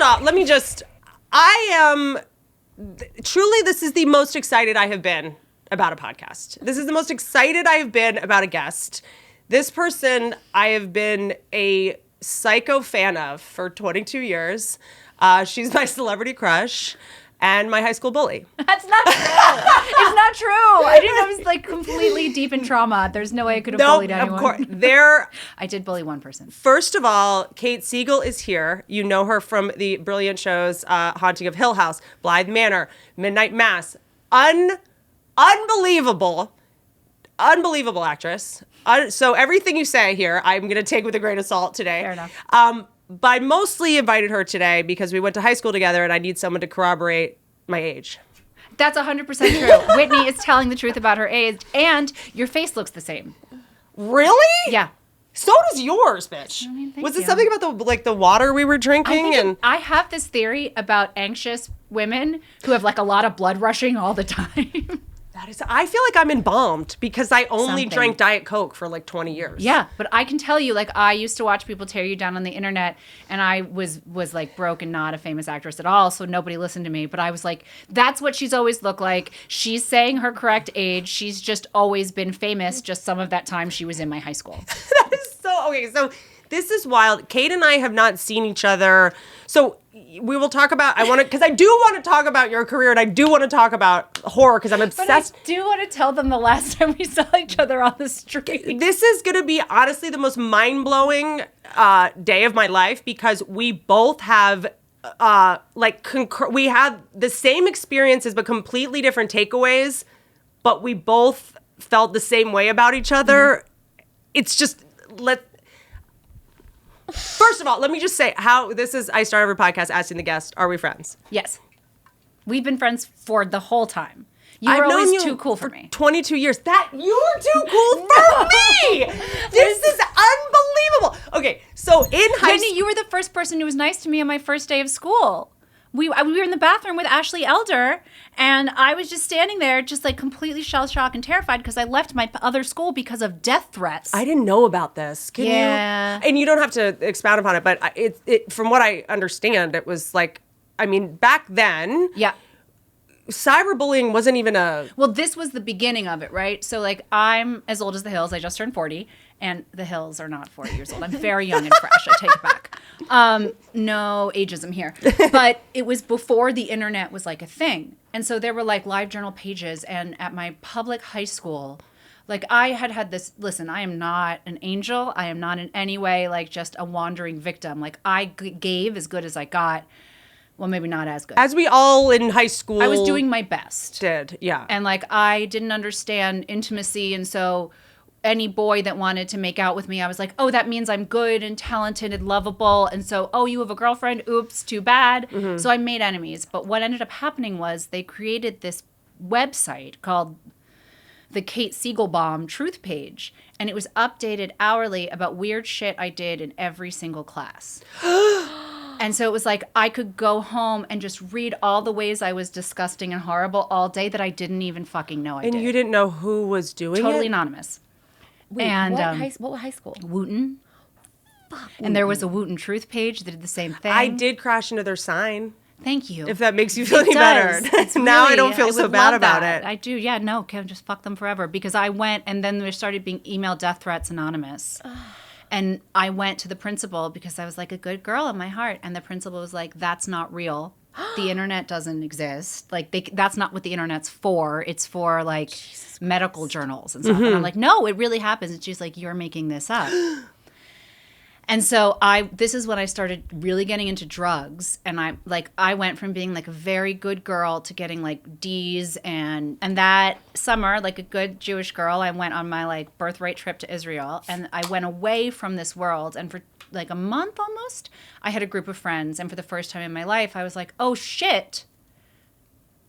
off, I am, truly, this is the most excited I have been about a podcast. This is the most excited I have been about a guest. This person I have been a psycho fan of for 22 years. She's my celebrity crush and my high school bully. That's not true. It's not true. I didn't know it was like completely deep in trauma. There's no way I could have bullied anyone. Of course. I did bully one person. First of all, Kate Siegel is here. You know her from the brilliant shows Haunting of Hill House, Bly Manor, Midnight Mass. Unbelievable actress. So everything you say here, I'm going to take with a grain of salt today. Fair enough. But I mostly invited her today because we went to high school together and I need someone to corroborate my age. That's 100% true. Whitney is telling the truth about her age, and your face looks the same. Really? Yeah. So does yours, bitch. Was it you. something about the water we were drinking? I have this theory about anxious women who have like a lot of blood rushing all the time. I feel like I'm embalmed because I only Something. drank Diet Coke for like 20 years. Yeah, but I can tell you, like, I used to watch people tear you down on the internet, and I was like broke and not a famous actress at all, so nobody listened to me. But I was like, that's what she's always looked like. She's saying her correct age. She's just always been famous. Just some of that time she was in my high school. That is so okay. So this is wild. Kate and I have not seen each other. So we will talk about. Because I do want to talk about your career, and I do want to talk about horror because I'm obsessed. But I do want to tell them the last time we saw each other on the street. This is going to be honestly the most mind-blowing day of my life because we both have we have the same experiences but completely different takeaways, but we both felt the same way about each other. Mm-hmm. It's just First of all, let me just say how this is. I start every podcast asking the guest, "Are we friends?" Yes, we've been friends for the whole time. You were always too cool for me. 22 years. That you were too cool for me. This is unbelievable. Okay, so in high school, you were the first person who was nice to me on my first day of school. We were in the bathroom with Ashley Elder, and I was just standing there, just like completely shell-shocked and terrified because I left my other school because of death threats. I didn't know about this. Can you? And you don't have to expound upon it, but it from what I understand, it was like, I mean, back then, yeah, cyberbullying wasn't even a. Well, this was the beginning of it, right? So, like, I'm as old as the Hills. I just turned 40, and the Hills are not 40 years old. I'm very young and fresh. I take it back. No ageism here. But it was before the internet was like a thing. And so there were like live journal pages. And at my public high school, like I had this, listen, I am not an angel. I am not in any way like just a wandering victim. Like I gave as good as I got. Well, maybe not as good. As we all in high school. I was doing my best. Did, yeah. And like I didn't understand intimacy. And so any boy that wanted to make out with me, I was like, oh, that means I'm good and talented and lovable. And so, oh, you have a girlfriend? Oops, too bad. Mm-hmm. So I made enemies. But what ended up happening was they created this website called the Kate Siegel Bomb Truth Page. And it was updated hourly about weird shit I did in every single class. And so it was like I could go home and just read all the ways I was disgusting and horrible all day that I didn't even fucking know I did. And you didn't know who was doing it? Totally anonymous. Wait, and what high school? Wooten. Fuck. And there was a Wooten Truth page that did the same thing. I did crash into their sign. Thank you. If that makes you feel any better. Now I don't feel so bad about it. I do. Yeah, no, can just fuck them forever. Because I went and then there started being email death threats anonymous. And I went to the principal because I was like a good girl in my heart. And the principal was like, that's not real. The internet doesn't exist. Like that's not what the internet's for. It's for like medical journals and stuff. Mm-hmm. And I'm like, no, it really happens. And she's like, you're making this up. And so this is when I started really getting into drugs. And I went from being like a very good girl to getting like D's. And that summer, like a good Jewish girl, I went on my like birthright trip to Israel. And I went away from this world. And for like a month almost, I had a group of friends. And for the first time in my life, I was like, oh shit,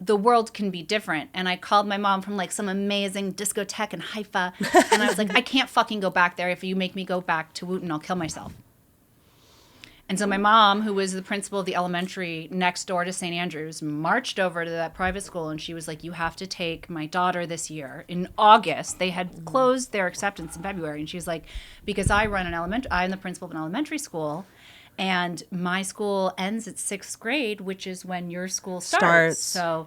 the world can be different. And I called my mom from like some amazing discotheque in Haifa. And I was like, I can't fucking go back there. If you make me go back to Wooten, I'll kill myself. And so my mom, who was the principal of the elementary next door to St. Andrews, marched over to that private school. And she was like, you have to take my daughter this year. In August, they had closed their acceptance in February. And she was like, because I'm the principal of an elementary school. And my school ends at 6th grade, which is when your school starts. So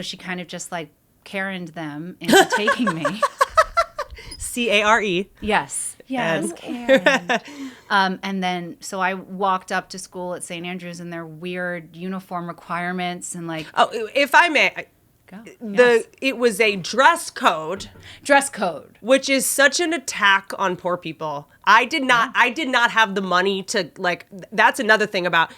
she kind of just like Karen'd them into taking me. C-A-R-E. Yes. Yes, And- Karen. And then, so I walked up to school at St. Andrews in their weird uniform requirements and like, Oh, if I may, yes. it was a dress code, Dress code. which is such an attack on poor people. I did not have the money to like. That's another thing about.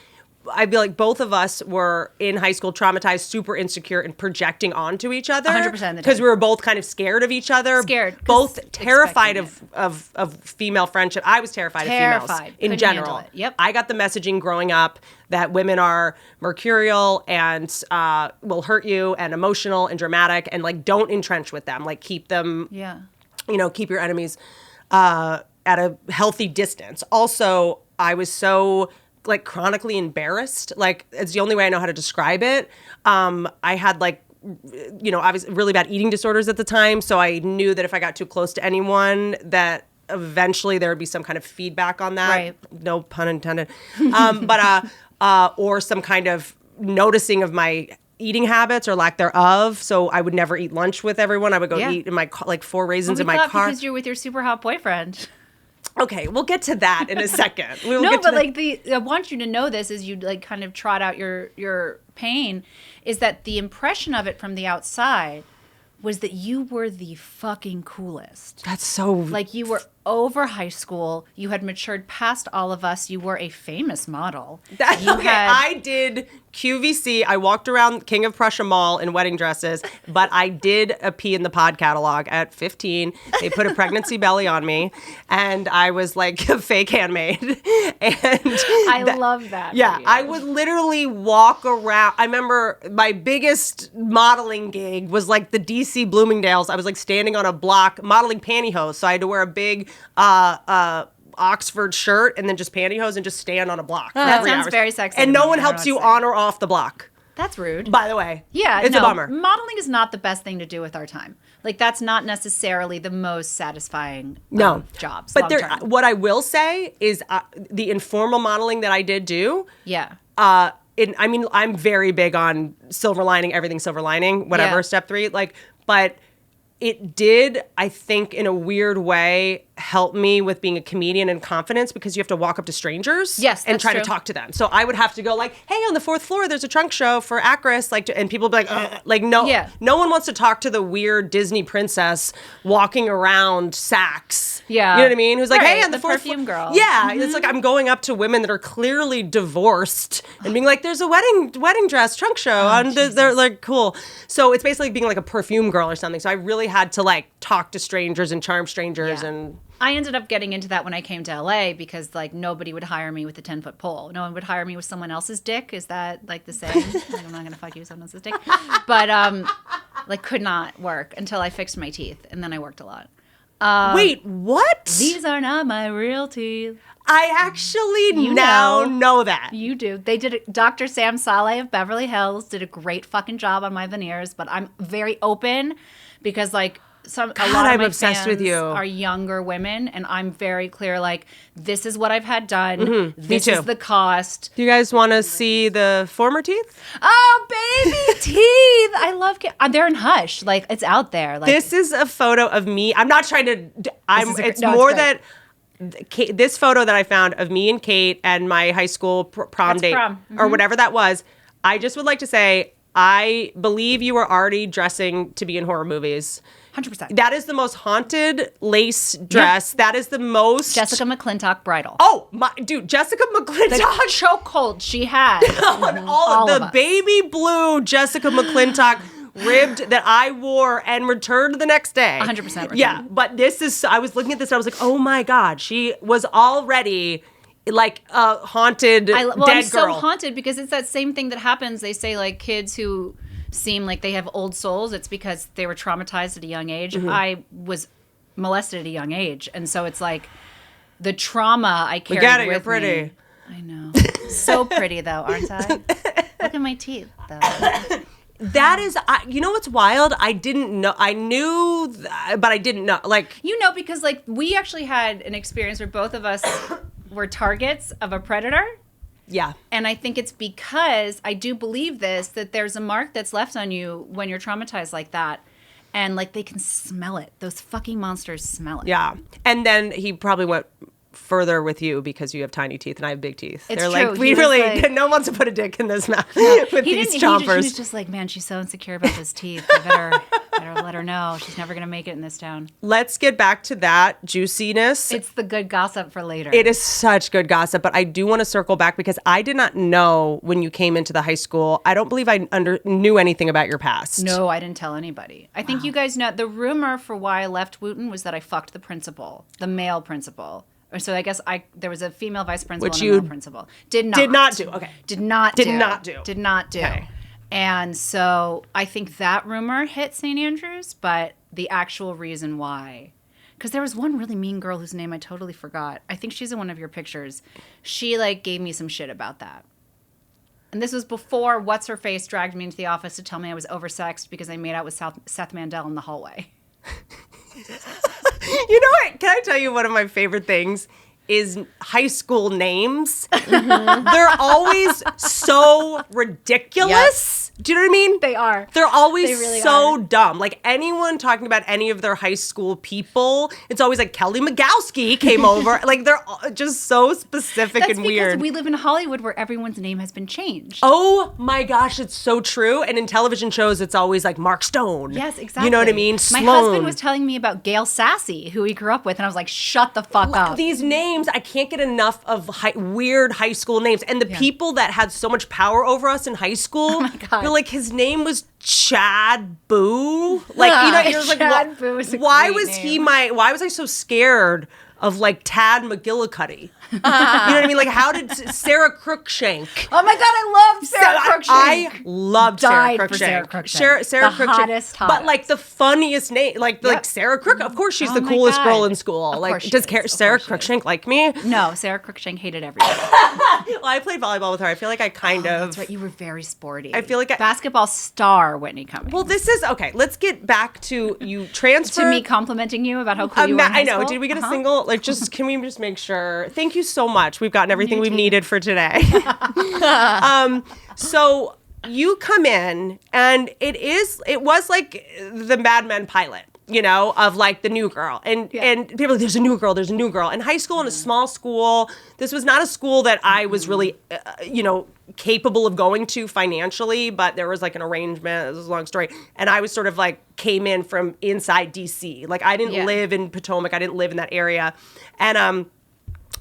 I feel like both of us were in high school traumatized, super insecure, and projecting onto each other. 100% of the time. Because we were both kind of scared of each other. Scared, 'cause Both terrified expecting of female friendship. I was terrified of females Terrified. in Couldn't general. handle it. Yep. I got the messaging growing up that women are mercurial and will hurt you and emotional and dramatic and like don't entrench with them. Like keep them, Yeah. keep your enemies at a healthy distance. Also, I was so like chronically embarrassed. Like it's the only way I know how to describe it. I had like, I was really bad eating disorders at the time. So I knew that if I got too close to anyone that eventually there would be some kind of feedback on that. Right. No pun intended. Or some kind of noticing of my eating habits or lack thereof. So I would never eat lunch with everyone. I would go Yeah. eat in my car, like 4 raisins We in my thought car. because you're with your super hot boyfriend. Okay, we'll get to that in a second. We will No, get to but that. like I want you to know this as you like kind of trot out your pain, is that the impression of it from the outside was that you were the fucking coolest. That's so Like you were over high school, you had matured past all of us, you were a famous model. I did QVC. I walked around King of Prussia Mall in wedding dresses, but I did a pee in the pod catalog at 15. They put a pregnancy belly on me, and I was like a fake handmaid. And I love that. yeah, for you. I would literally walk around. I remember my biggest modeling gig was like the DC Bloomingdale's. I was like standing on a block modeling pantyhose, so I had to wear a big Oxford shirt and then just pantyhose and just stand on a block. That for 3 sounds hours. very sexy And to no me. one I don't helps know you what to say. on or off the block. That's rude. By the way. Yeah, It's a bummer. Modeling is not the best thing to do with our time. Like that's not necessarily the most satisfying jobs. But long-term. what I will say is the informal modeling that I did do. Yeah. I'm very big on silver lining, everything silver lining, whatever, Yeah. step 3. But it did, I think, in a weird way, help me with being a comedian and confidence because you have to walk up to strangers Yes, and that's try true. to talk to them. So I would have to go like, hey, on the 4th floor, there's a trunk show for Acris. And people would be like, no, Yeah. no one wants to talk to the weird Disney princess walking around Saks. Yeah. You know what I mean? Who's like, Right, hey, on the the 4th perfume floor. girl. Yeah. It's like I'm going up to women that are clearly divorced and being like, there's a wedding dress trunk show. They're like, cool. So it's basically being like a perfume girl or something. So I really had to like talk to strangers and charm strangers Yeah. and I ended up getting into that when I came to LA because like nobody would hire me with a 10-foot pole. No one would hire me with someone else's dick. Is that like the same? Like, I'm not gonna fuck you with someone else's dick. But like could not work until I fixed my teeth and then I worked a lot. wait, what? These are not my real teeth. I actually You now know. know that. You do. They did it. Dr. Sam Saleh of Beverly Hills did a great fucking job on my veneers, but I'm very open because like a lot of I'm my obsessed with fans you. are younger women, and I'm very clear. Like this is what I've had done. This too. is the cost. Do you guys want to see the former teeth? Oh, baby teeth! I love. They're in Hush. Like it's out there. Like This is a photo of me. I'm not trying to. It's no, it's more great. that this photo that I found of me and Kate and my high school prom That's date prom. or whatever that was. I just would like to say I believe you were already dressing to be in horror movies. 100%. That is the most haunted lace dress. That is the most Jessica McClintock bridal. Oh my dude, Jessica McClintock. The chokehold she had. on all of the us. baby blue Jessica McClintock ribbed that I wore and returned the next day. 100% returned. Yeah, but this is, I was looking at this and I was like, oh my God, she was already like a haunted I'm dead so girl. haunted because it's that same thing that happens. They say like kids who seem like they have old souls, it's because they were traumatized at a young age. I was molested at a young age, and so it's like the trauma I carried get it, with you're pretty. me. I know. So pretty though, aren't I? Look at my teeth though. That is, you know what's wild? I didn't know. I knew, but I didn't know. Like, You know, because like we actually had an experience where both of us were targets of a predator Yeah. And I think it's because I do believe this, that there's a mark that's left on you when you're traumatized like that. And like they can smell it. Those fucking monsters smell it. Yeah. And then he probably went further with you because you have tiny teeth and I have big teeth. It's They're true. like, we He was really, like- no one wants to put a dick in this mouth with these He chompers. was just like, man, she's so insecure about those teeth. I better let her know. She's never going to make it in this town. Let's get back to that juiciness. It's the good gossip for later. It is such good gossip, but I do want to circle back because I did not know when you came into the high school. I don't believe I knew anything about your past. No, I didn't tell anybody. I think you guys know the rumor for why I left Wooten was that I fucked the principal, the male principal. So I guess there was a female vice principal Which and a you male principal. Did not do. Okay. Did not Did do. not do. Did not do. Okay. And so I think that rumor hit St. Andrews, but the actual reason why. Because there was one really mean girl whose name I totally forgot. I think she's in one of your pictures. She like gave me some shit about that. And this was before What's-Her-Face dragged me into the office to tell me I was oversexed because I made out with Seth Mandel in the hallway. You know what? Can I tell you one of my favorite things is high school names? They're always so ridiculous. Do you know what I mean? They are. They're always They really so are. dumb. Like anyone talking about any of their high school people, it's always like Kelly McGowski came over. Like they're just so specific That's and because weird. we live in Hollywood where everyone's name has been changed. Oh my gosh, it's so true. And in television shows, it's always like Mark Stone. Yes, exactly. You know what I mean? My Sloane. husband was telling me about Gail Sassy, who he grew up with, and I was like, shut the fuck up. These names, I can't get enough of weird high school names. And the people that had so much power over us in high school, my God. you're like, his name was Chad Boo. Like, you know, you're like, Chad Boo is a why great was he name. why was I so scared of like Tad McGillicuddy? You know what I mean? Like, how did Sarah Crookshank? Oh my God, I love Sarah Crookshank. I loved Died Sarah for Crookshank. Sarah Crookshank. Sarah The Crookshank. hottest. But like the funniest name, like Sarah Crook. Of course, she's Oh the my coolest God. girl in school. Of Like, course she does is. Of Sarah course she is. Crookshank like me? No, Sarah Crookshank hated everybody. Well, I played volleyball with her. I feel like I kind of. That's right, you were very sporty. I feel like basketball star Whitney Cummings. Well, this is okay. Let's get back to you transfer to me complimenting you about how cool you were in high I know. school? Did we get a single? Like, just can we just make sure? Thank you so much. We've gotten everything we've needed for today. So you come in, and it was like the Mad Men pilot, you know, of like the new girl, and people are like, there's a new girl. In high school, in a small school. This was not a school that I was really, capable of going to financially, but there was like an arrangement. It was a long story, and I was sort of like came in from inside DC. Like I didn't live in Potomac. I didn't live in that area, and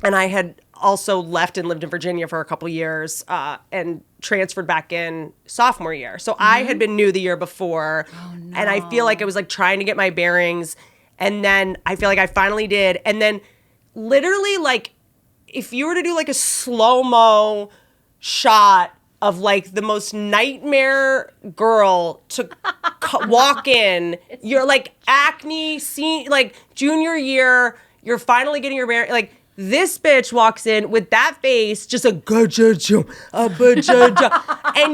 I had also left and lived in Virginia for a couple years and transferred back in sophomore year. So I had been new the year before, and I feel like I was like trying to get my bearings, and then I feel like I finally did, and then literally like if you were to do like a slow-mo shot of like the most nightmare girl to walk in, you're like acne scene, like junior year, you're finally getting your bearings, like this bitch walks in with that face, just a and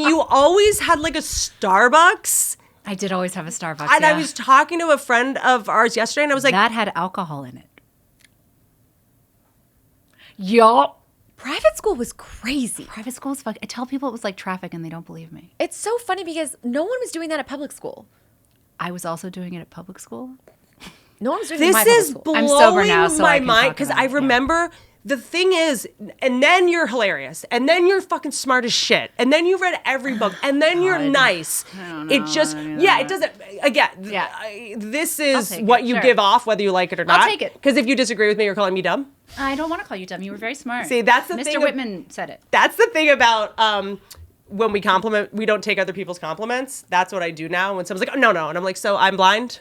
you always had like a Starbucks. I did always have a Starbucks. And I was talking to a friend of ours yesterday, and I was like, that had alcohol in it. Yup. Private school was crazy. Private school is fuck. I tell people it was like traffic, and they don't believe me. It's so funny because no one was doing that at public school. I was also doing it at public school. No one was doing it at my this public is school. blowing I'm sober now, so I my can mind talk because about I it, yeah. remember the thing is, and then you're hilarious, and then you're fucking smart as shit, and then you read every book, and then you're nice. It just, it doesn't. Again, this is take what it, you sure. give off, whether you like it or not. take it. Because if you disagree with me, you're calling me dumb. I don't want to call you dumb. You were very smart. See, that's the Mr. thing. Whitman said it. That's the thing about when we compliment, we don't take other people's compliments. That's what I do now. When someone's like, oh, no, and I'm like, so I'm blind?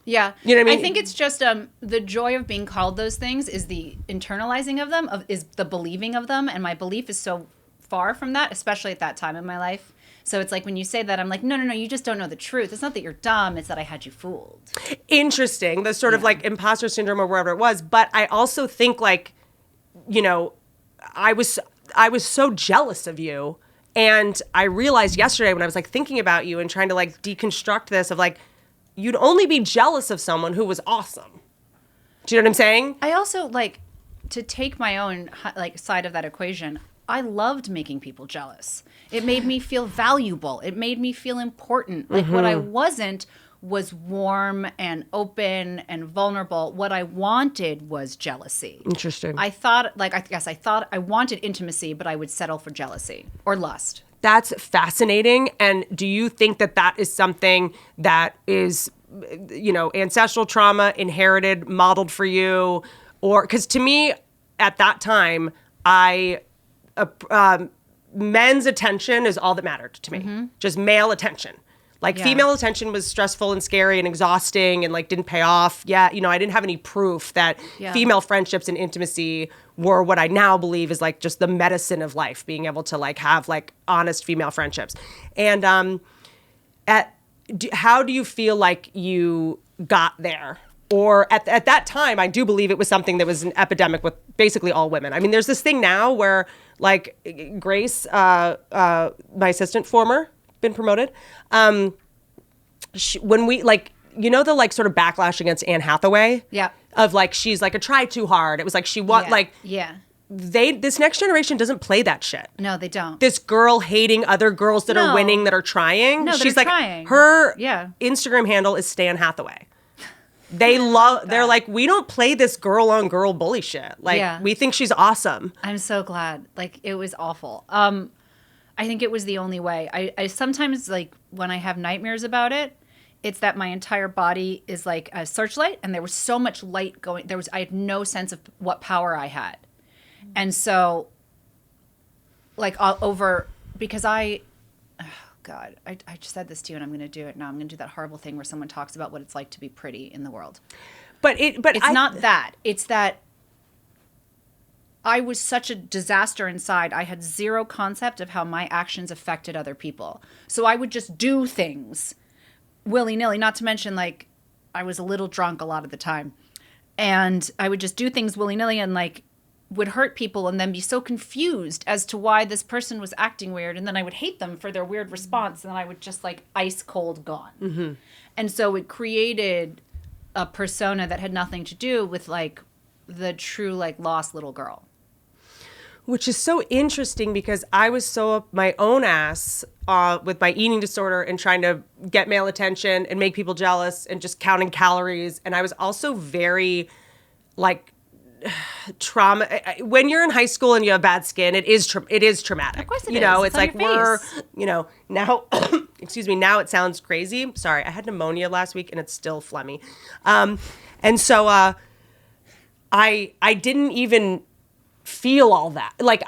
Yeah. You know what I mean? I think it's just the joy of being called those things is the internalizing of them, is the believing of them. And my belief is so far from that, especially at that time in my life. So it's like when you say that, I'm like, no, you just don't know the truth. It's not that you're dumb. It's that I had you fooled. Interesting. The sort of like imposter syndrome or whatever it was. But I also think like, I was so jealous of you. And I realized yesterday when I was like thinking about you and trying to like deconstruct this of like, you'd only be jealous of someone who was awesome. Do you know what I'm saying? I also like to take my own like side of that equation. I loved making people jealous. It made me feel valuable. It made me feel important. Like what I wasn't was warm and open and vulnerable. What I wanted was jealousy. Interesting. I thought I wanted intimacy, but I would settle for jealousy or lust. That's fascinating. And do you think that that is something that is, ancestral trauma, inherited, modeled for you? Or, because to me, at that time, men's attention is all that mattered to me. Just male attention. Like female attention was stressful and scary and exhausting and like didn't pay off. Yeah, I didn't have any proof that female friendships and intimacy were what I now believe is like just the medicine of life, being able to like have like honest female friendships. And how do you feel like you got there? Or at that time, I do believe it was something that was an epidemic with basically all women. I mean, there's this thing now where like Grace, my assistant, former, been promoted. When we like, the like sort of backlash against Anne Hathaway. Yeah. Of like, she's like a try too hard. It was like, this next generation doesn't play that shit. No, they don't. This girl hating other girls that are winning, that are trying. No, she's that are like, trying. Her Instagram handle is Stan Hathaway. They're like, we don't play this girl on girl bully shit. Like, we think she's awesome. I'm so glad. Like, it was awful. I think it was the only way. I sometimes, like, when I have nightmares about it, it's that my entire body is like a searchlight and there was so much light going. I had no sense of what power I had. And so, like, because I just said this to you and I'm going to do it now. I'm going to do that horrible thing where someone talks about what it's like to be pretty in the world. But it's not that. It's that I was such a disaster inside. I had zero concept of how my actions affected other people. So I would just do things willy-nilly, not to mention, like, I was a little drunk a lot of the time. And I would just do things willy-nilly and, like, would hurt people and then be so confused as to why this person was acting weird. And then I would hate them for their weird response. And then I would just, like, ice cold gone. Mm-hmm. And so it created a persona that had nothing to do with, like, the true, like, lost little girl. Which is so interesting because I was so up my own ass with my eating disorder and trying to get male attention and make people jealous and just counting calories. And I was also very, like, trauma. When you're in high school and you have bad skin, it is traumatic. Of course it is. It's like now, excuse me, now it sounds crazy. Sorry, I had pneumonia last week and it's still phlegmy. And so I didn't even feel all that. Like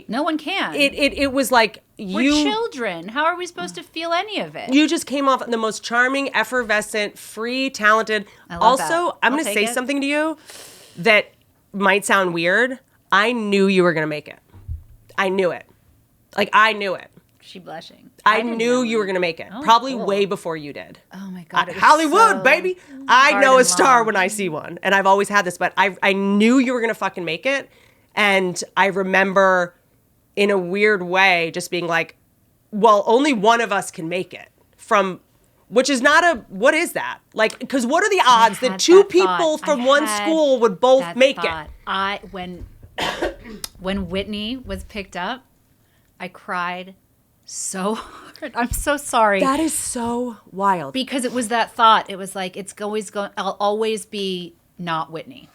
no one can. It was like we're children. How are we supposed to feel any of it? You just came off the most charming, effervescent, free, talented. I love that. I'm going to say something to you that might sound weird. I knew you were going to make it. I knew it. Like, I knew it. She blushing. I knew you were going to make it. Probably way before you did. Oh my God. Hollywood, baby. I know a star when I see one. And I've always had this, but I knew you were going to fucking make it. And I remember in a weird way just being like, well, only one of us can make it which is not what is that? Like, because what are the odds that two people from one school would both make it? When Whitney was picked up, I cried so hard. I'm so sorry. That is so wild. Because it was that thought. It was like, I'll always be not Whitney.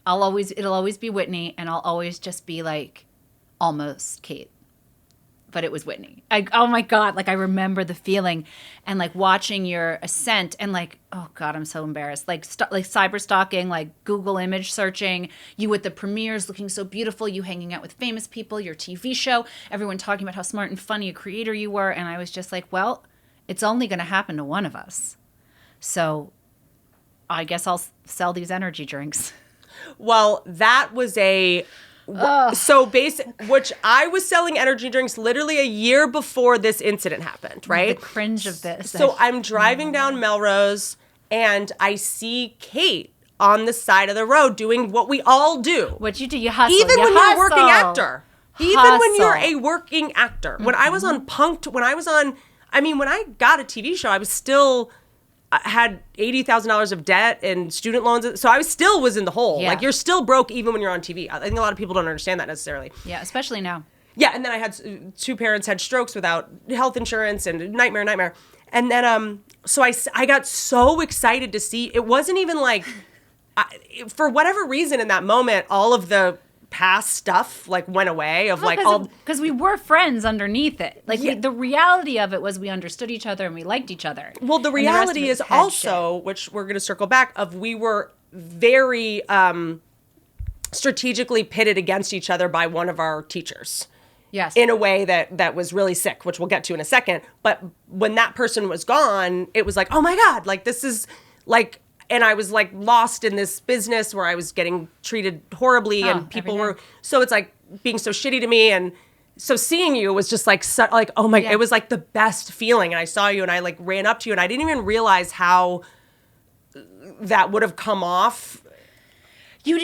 It'll always be Whitney, and I'll always just be like, almost Kate. But it was Whitney. Oh my God. Like, I remember the feeling and like watching your ascent and like, oh God, I'm so embarrassed. Like, like cyber stalking, like Google image searching, you at the premieres looking so beautiful, you hanging out with famous people, your TV show, everyone talking about how smart and funny a creator you were. And I was just like, well, it's only going to happen to one of us. So I guess I'll sell these energy drinks. Well, that was which I was selling energy drinks literally a year before this incident happened, right? The cringe of this. So I'm driving down Melrose and I see Kate on the side of the road doing what we all do. What you do, you hustle. Even when you're a working actor. Even when you're a Hustle. working actor. When I was on Punk'd, when I got a TV show, had $80,000 of debt and student loans. So I still was in the hole. Yeah. Like, you're still broke even when you're on TV. I think a lot of people don't understand that necessarily. Yeah, especially now. Yeah, and then I had two parents had strokes without health insurance and nightmare. And then, so I got so excited to see. It wasn't even like, for whatever reason in that moment, all of the past stuff like went away of like all because we were friends underneath it. Like the reality of it was we understood each other and we liked each other. Well, the reality is also, which we're going to circle back, of we were very strategically pitted against each other by one of our teachers. Yes. In a way that was really sick, which we'll get to in a second. But when that person was gone, it was like, oh my God, like this is like, and I was like lost in this business where I was getting treated horribly and people were, so it's like being so shitty to me. And so seeing you was just like, oh my, it was like the best feeling. And I saw you and I like ran up to you and I didn't even realize how that would have come off. You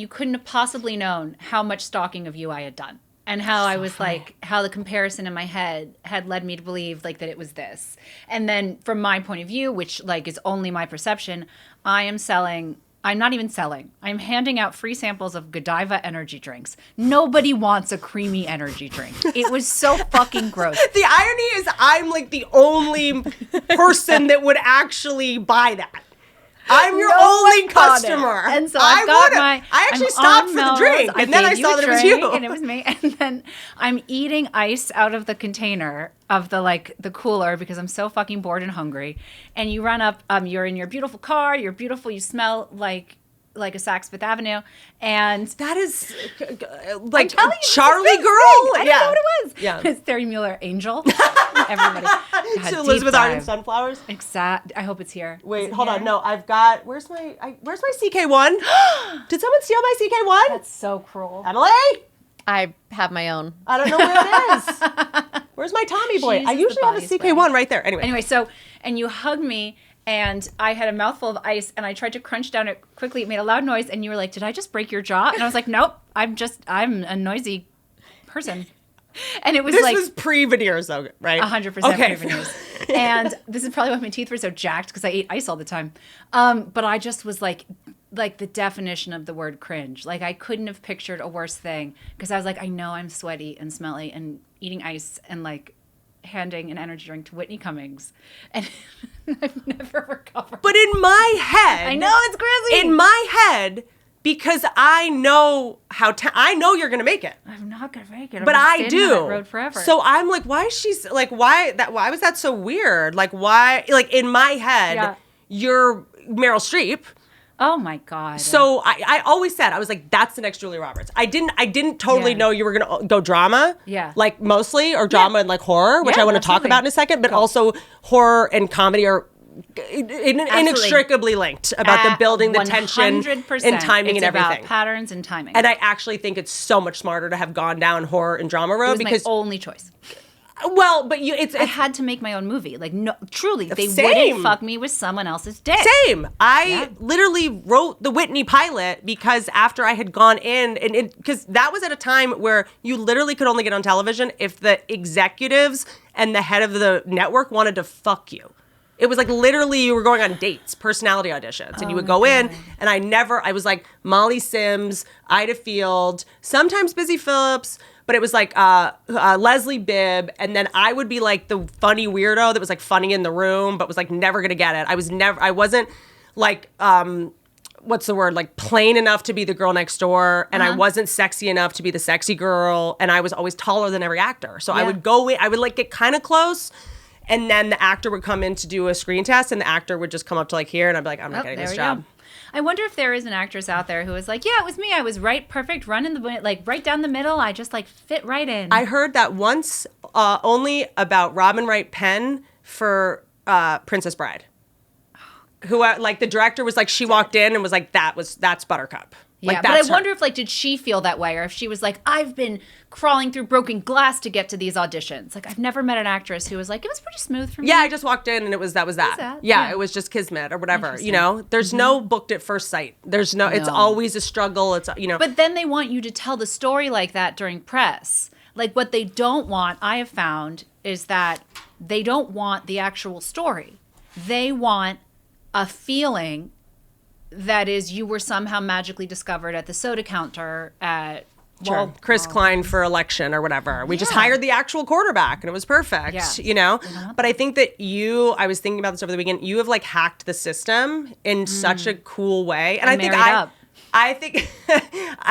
couldn't have possibly known how much stalking of you I had done. And how I was like, how the comparison in my head had led me to believe like that it was this. And then from my point of view, which like is only my perception, I'm not even selling. I'm handing out free samples of Godiva energy drinks. Nobody wants a creamy energy drink. It was so fucking gross. The irony is I'm like the only person that would actually buy that. I'm your only customer. And so I actually stopped for the drink, and then I saw that it was you. And it was me. And then I'm eating ice out of the container of the cooler because I'm so fucking bored and hungry. And you run up, you're in your beautiful car, you're beautiful, you smell like a Saks Fifth Avenue, and that is like Charlie Girl. I don't know what it was. Yeah, it's Terry Mueller, Angel. Everybody. To Elizabeth Arden Sunflowers. Exact. I hope it's here. Wait, hold on. No, I've got. Where's my CK1? Did someone steal my CK1? That's so cruel. Emily, I have my own. I don't know where it is. Where's my Tommy boy? I usually have a CK1 right there. Anyway, so and you hugged me. And I had a mouthful of ice, and I tried to crunch down it quickly. It made a loud noise, and you were like, "Did I just break your jaw?" And I was like, "Nope, I'm a noisy person." And it was this was pre-veneers, though, right? 100% pre-veneers. And this is probably why my teeth were so jacked because I ate ice all the time. But I just was like the definition of the word cringe. Like I couldn't have pictured a worse thing because I was like, I know I'm sweaty and smelly and eating ice and like handing an energy drink to Whitney Cummings, and I've never recovered. But in my head, I know it's crazy. In my head, because I know I know you're gonna make it. I'm not gonna make it, but I do. On that road forever. So I'm like, why was that so weird? Like why? Like in my head, you're Meryl Streep. Oh my God. So I always said, I was like, that's the next Julia Roberts. I didn't totally know you were going to go drama. Yeah. Like mostly, or drama and like horror, which I want to talk about in a second, but also horror and comedy are inextricably linked about the building, the tension and timing and everything. About patterns and timing. And I actually think it's so much smarter to have gone down horror and drama road because my only choice. Well, but I had to make my own movie. Like, no, truly, they wouldn't fuck me with someone else's dick. Same. I literally wrote the Whitney pilot because after I had gone in, and because that was at a time where you literally could only get on television if the executives and the head of the network wanted to fuck you. It was like literally you were going on dates, personality auditions, and you would go in, and I was like Molly Sims, Ida Field, sometimes Busy Phillips, but it was like Leslie Bibb, and then I would be like the funny weirdo that was like funny in the room, but was like never gonna get it. I wasn't like, what's the word? Like plain enough to be the girl next door, and I wasn't sexy enough to be the sexy girl, and I was always taller than every actor. So I would go in, I would like get kind of close, and then the actor would come in to do a screen test, and the actor would just come up to like here, and I'd be like, I'm not getting this job. I wonder if there is an actress out there who is like, yeah, it was me. I was perfect, running like right down the middle. I just like fit right in. I heard that once only about Robin Wright Penn for Princess Bride. Who like the director was like, she walked in and was like, that's Buttercup. Yeah, but I wonder if, like, did she feel that way? Or if she was like, I've been crawling through broken glass to get to these auditions. Like, I've never met an actress who was like, it was pretty smooth for me. Yeah, I just walked in and that was that. Yeah, it was just kismet or whatever. You know, there's no booked at first sight. There's no, it's always a struggle. It's, you know. But then they want you to tell the story like that during press. Like, what they don't want, I have found, is that they don't want the actual story. They want a feeling that is you were somehow magically discovered at the soda counter at Chris Klein for election or whatever. We just Yeah. hired the actual quarterback and it was perfect, Yeah. you know? But I think that I was thinking about this over the weekend, you have like hacked the system in such a cool way. And I think married up. I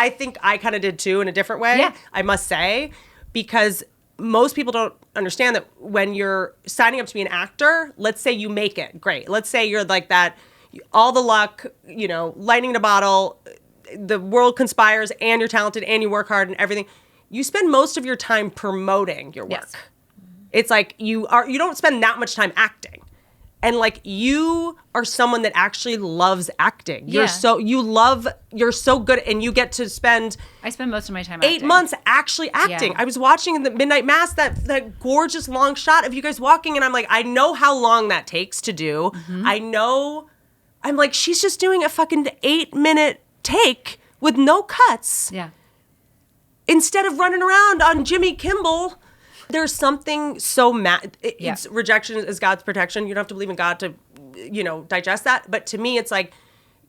think I kind of did too in a different way, Yeah. I must say, because most people don't understand that when you're signing up to be an actor, let's say you make it, great. Let's say you're like that, all the luck, you know, lightning in a bottle, the world conspires and you're talented and you work hard and everything. You spend most of your time promoting your work. Yes. It's like you don't spend that much time acting. And like you are someone that actually loves acting. Yeah. You're so good and you get to spend I spend most of my time 8 acting. months actually acting. Yeah. I was watching the Midnight Mass, that gorgeous long shot of you guys walking, and I'm like, I know how long that takes to do. I'm like, she's just doing a fucking 8-minute take with no cuts Yeah. instead of running around on Jimmy Kimmel. There's something so it's rejection is God's protection. You don't have to believe in God to, you know, digest that. But to me, it's like,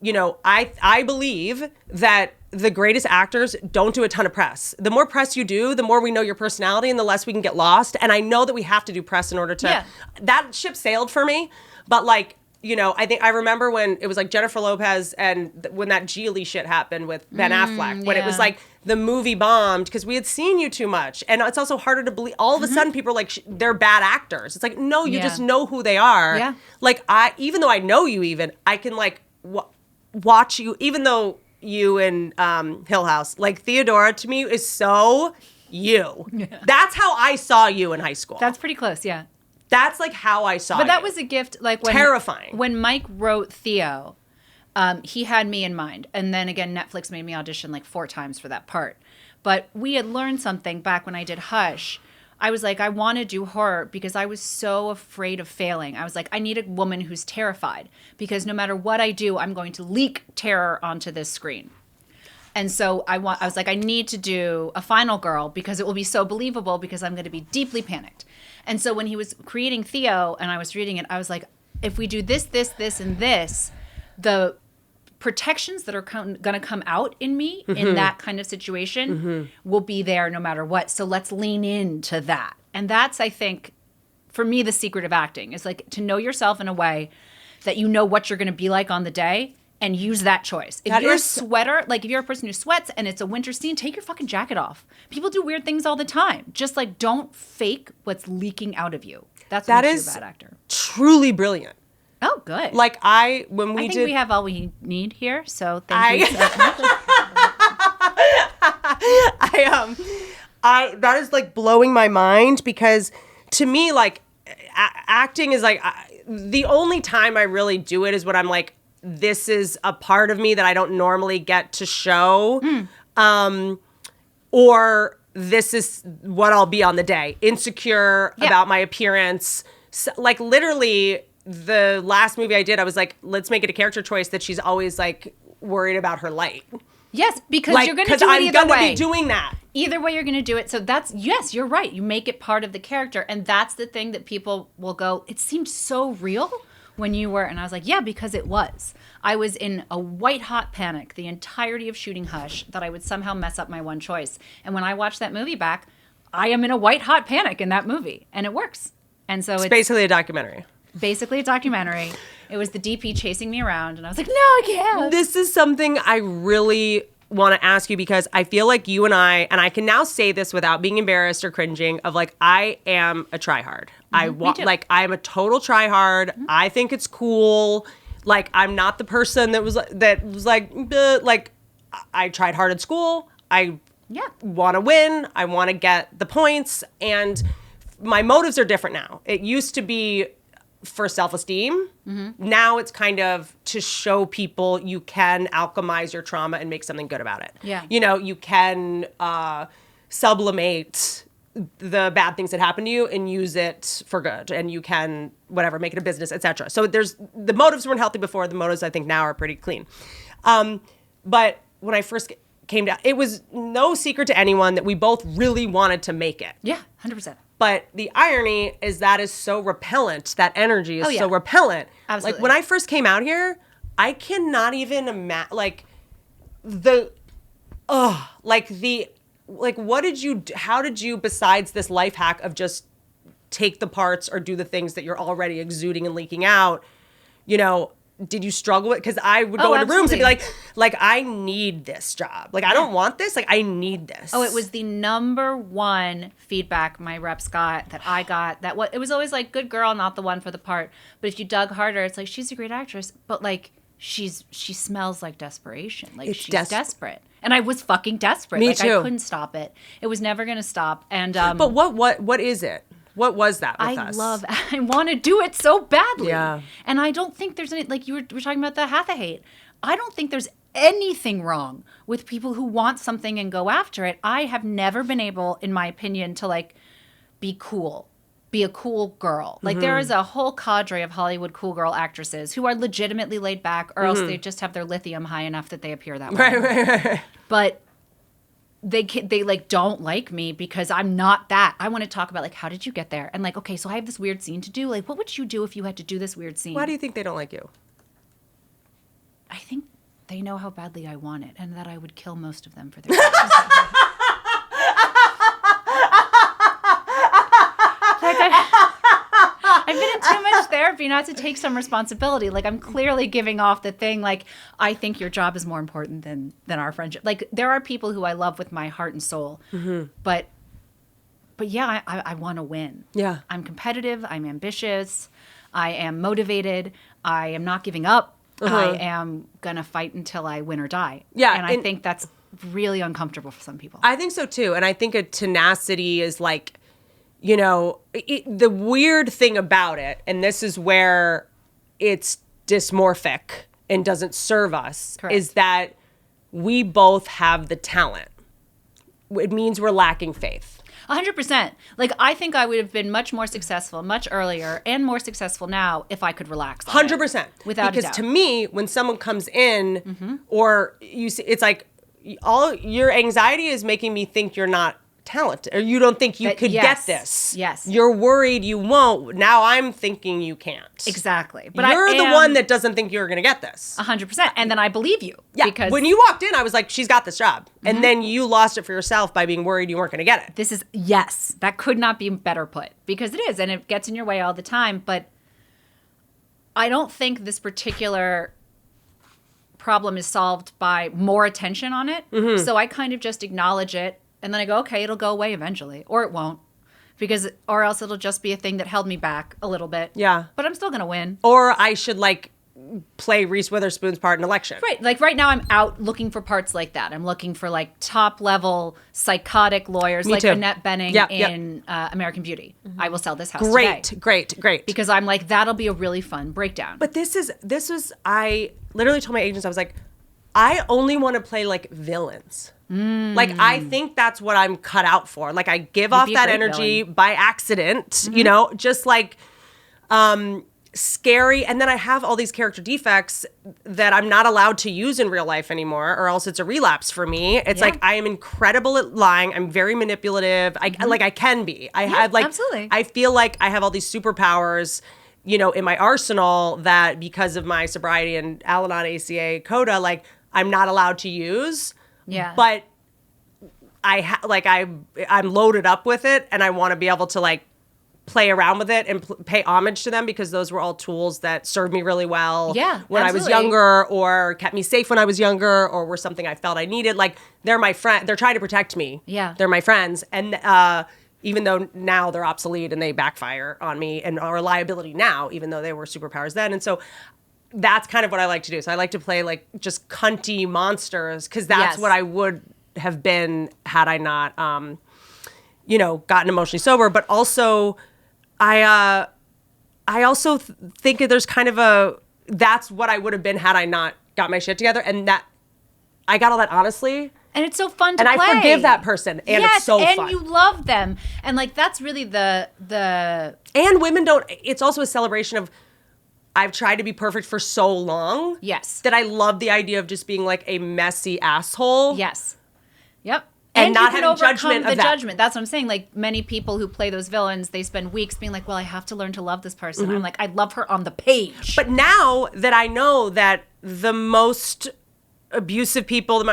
you know, I believe that the greatest actors don't do a ton of press. The more press you do, the more we know your personality and the less we can get lost. And I know that we have to do press in order to, that ship sailed for me. But like, you know, I remember when it was like Jennifer Lopez and when that Geely shit happened with Ben Affleck, when it was like the movie bombed because we had seen you too much. And it's also harder to believe. All of a sudden people are like, they're bad actors. It's like, no, you just know who they are. Yeah. Like even though I know you I can like watch you, even though you in Hill House, like Theodora to me is so you. Yeah. That's how I saw you in high school. That's pretty close, yeah. That's like how I saw But that you. was a gift, like when Terrifying. When Mike wrote Theo, he had me in mind, and then again, Netflix made me audition like 4 times for that part. But we had learned something back when I did Hush. I was like, I want to do horror because I was so afraid of failing. I was like, I need a woman who's terrified because no matter what I do, I'm going to leak terror onto this screen. And so I was like, I need to do a final girl because it will be so believable because I'm going to be deeply panicked. And so when he was creating Theo and I was reading it, I was like, if we do this, this, this, and this, the protections that are going to come out in me in that kind of situation will be there no matter what. So let's lean into that. And that's, I think, for me, the secret of acting is like to know yourself in a way that you know what you're going to be like on the day and use that choice. If you're a sweater, like if you're a person who sweats and it's a winter scene, take your fucking jacket off. People do weird things all the time. Just like don't fake what's leaking out of you. That's what makes you a bad actor. Truly brilliant. Oh, good. Like I think we have all we need here. So thank you so much. That is like blowing my mind because to me, like acting is like the only time I really do it is when I'm like, this is a part of me that I don't normally get to show. Or this is what I'll be on the day. Insecure about my appearance. So, like literally the last movie I did, I was like, let's make it a character choice that she's always like worried about her light. Yes, because Like, you're going to do it I'm either gonna way. be doing that. Either way, you're going to do it. So that's, yes, you're right. You make it part of the character. And that's the thing that people will go, it seemed so real when you were. And I was like, yeah, because it was. I was in a white hot panic the entirety of shooting Hush that I would somehow mess up my one choice. And when I watched that movie back, I am in a white hot panic in that movie. And it works. And so it's basically a documentary. Basically a documentary. It was the DP chasing me around. And I was like, no, I can't. This is something I really want to ask you because I feel like you and I can now say this without being embarrassed or cringing of like, I am a tryhard. I'm a total tryhard. I think it's cool. Like, I'm not the person that was like, I tried hard at school. I want to win. I want to get the points. And my motives are different now. It used to be for self-esteem. Now it's kind of to show people you can alchemize your trauma and make something good about it. Yeah. You know, you can sublimate the bad things that happen to you and use it for good. And you can, whatever, make it a business, etc. So the motives weren't healthy before. The motives, I think, now are pretty clean. But when I first came down, it was no secret to anyone that we both really wanted to make it. Yeah, 100%. But the irony is that is so repellent. That energy is so repellent. Absolutely. Like when I first came out here, I cannot even imagine how did you, besides this life hack of just take the parts or do the things that you're already exuding and leaking out, did you struggle with? Because I would go into rooms and be like, I need this job. Like, I don't want this. Like, I need this. Oh, it was the number one feedback my reps got, that I got. It was always like, good girl, not the one for the part. But if you dug harder, it's like, she's a great actress, but like, she smells like desperation. Like, she's desperate. And I was fucking desperate. Me too. I couldn't stop it. It was never going to stop. And but what is it? What was that with us? I want to do it so badly. Yeah. And I don't think there's any, like we're talking about the hatha hate. I don't think there's anything wrong with people who want something and go after it. I have never been able, in my opinion, to like be cool. Be a cool girl. Like there is a whole cadre of Hollywood cool girl actresses who are legitimately laid back, or else they just have their lithium high enough that they appear that way. Right. But they like don't like me because I'm not that. I want to talk about like, how did you get there? And like, okay, so I have this weird scene to do. Like, what would you do if you had to do this weird scene? Why do you think they don't like you? I think they know how badly I want it, and that I would kill most of them for their I've been in too much therapy not to take some responsibility. Like, I'm clearly giving off the thing, like, I think your job is more important than our friendship. Like, there are people who I love with my heart and soul, but yeah, I want to win. Yeah. I'm competitive. I'm ambitious. I am motivated. I am not giving up. I am going to fight until I win or die. Yeah. And I think that's really uncomfortable for some people. I think so, too. And I think a tenacity is like, the weird thing about it, and this is where it's dysmorphic and doesn't serve us, is that we both have the talent. It means we're lacking faith. 100%. Like, I think I would have been much more successful much earlier and more successful now if I could relax. 100%. Without a doubt. Because to me, when someone comes in or you see, it's like all your anxiety is making me think you're not talented, or you don't think you could get this. Yes. You're worried you won't. Now I'm thinking you can't. Exactly. But you're the one that doesn't think you're going to get this. 100%. And then I believe you. Yeah. Because when you walked in, I was like, she's got this job. And then you lost it for yourself by being worried you weren't going to get it. Yes, that could not be better put, because it is, and it gets in your way all the time. But I don't think this particular problem is solved by more attention on it. So I kind of just acknowledge it. And then I go, okay, it'll go away eventually, or it won't, or else it'll just be a thing that held me back a little bit. Yeah. But I'm still going to win. Or I should like play Reese Witherspoon's part in Election. Right. Like right now I'm out looking for parts like that. I'm looking for like top level psychotic lawyers, like Annette Bening in American Beauty. I will sell this house today. Great. Because I'm like, that'll be a really fun breakdown. But this is, I literally told my agents, I was like, I only want to play like villains. Like, I think that's what I'm cut out for. Like, I give off that energy by accident, just like scary. And then I have all these character defects that I'm not allowed to use in real life anymore, or else it's a relapse for me. It's like, I am incredible at lying. I'm very manipulative. I can be. I have like, absolutely. I feel like I have all these superpowers, in my arsenal that because of my sobriety and Al-Anon ACA coda, like, I'm not allowed to use. Yeah. But I'm loaded up with it, and I want to be able to like play around with it and pay homage to them, because those were all tools that served me really well when I was younger, or kept me safe when I was younger, or were something I felt I needed. Like, they're my friend. They're trying to protect me. Yeah. They're my friends. And even though now they're obsolete and they backfire on me and are a liability now, even though they were superpowers then. And so that's kind of what I like to do. So I like to play like just cunty monsters, because that's what I would have been had I not, gotten emotionally sober. But also, I also think that there's kind of that's what I would have been had I not got my shit together, and that I got all that honestly. And it's so fun to play. And I forgive that person, and it's so fun. And you love them. And like, that's really the And women don't, it's also a celebration of, I've tried to be perfect for so long. Yes. That I love the idea of just being like a messy asshole. Yes. Yep. and not you can having overcome judgment the of that. judgment. That's what I'm saying. Like many people who play those villains, they spend weeks being like, well, I have to learn to love this person. I'm like, I love her on the page. But now that I know that the most abusive people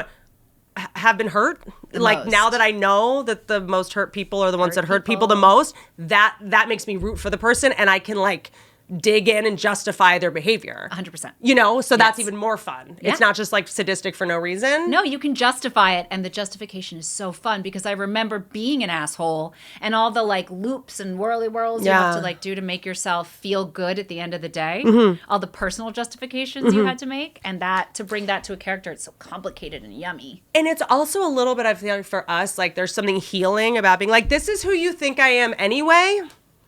have been hurt, like most. now that I know that the most hurt people are the ones that hurt people the most, that makes me root for the person, and I can like dig in and justify their behavior. 100%. You know, so that's Yes. even more fun. Yeah. It's not just like sadistic for no reason. No, you can justify it, and the justification is so fun because I remember being an asshole and all the like loops and whirly whirls you have Yeah. to like do to make yourself feel good at the end of the day. Mm-hmm. All the personal justifications you had to make, and that to bring that to a character, it's so complicated and yummy. And it's also a little bit, I feel like for us, like there's something healing about being like, this is who you think I am anyway.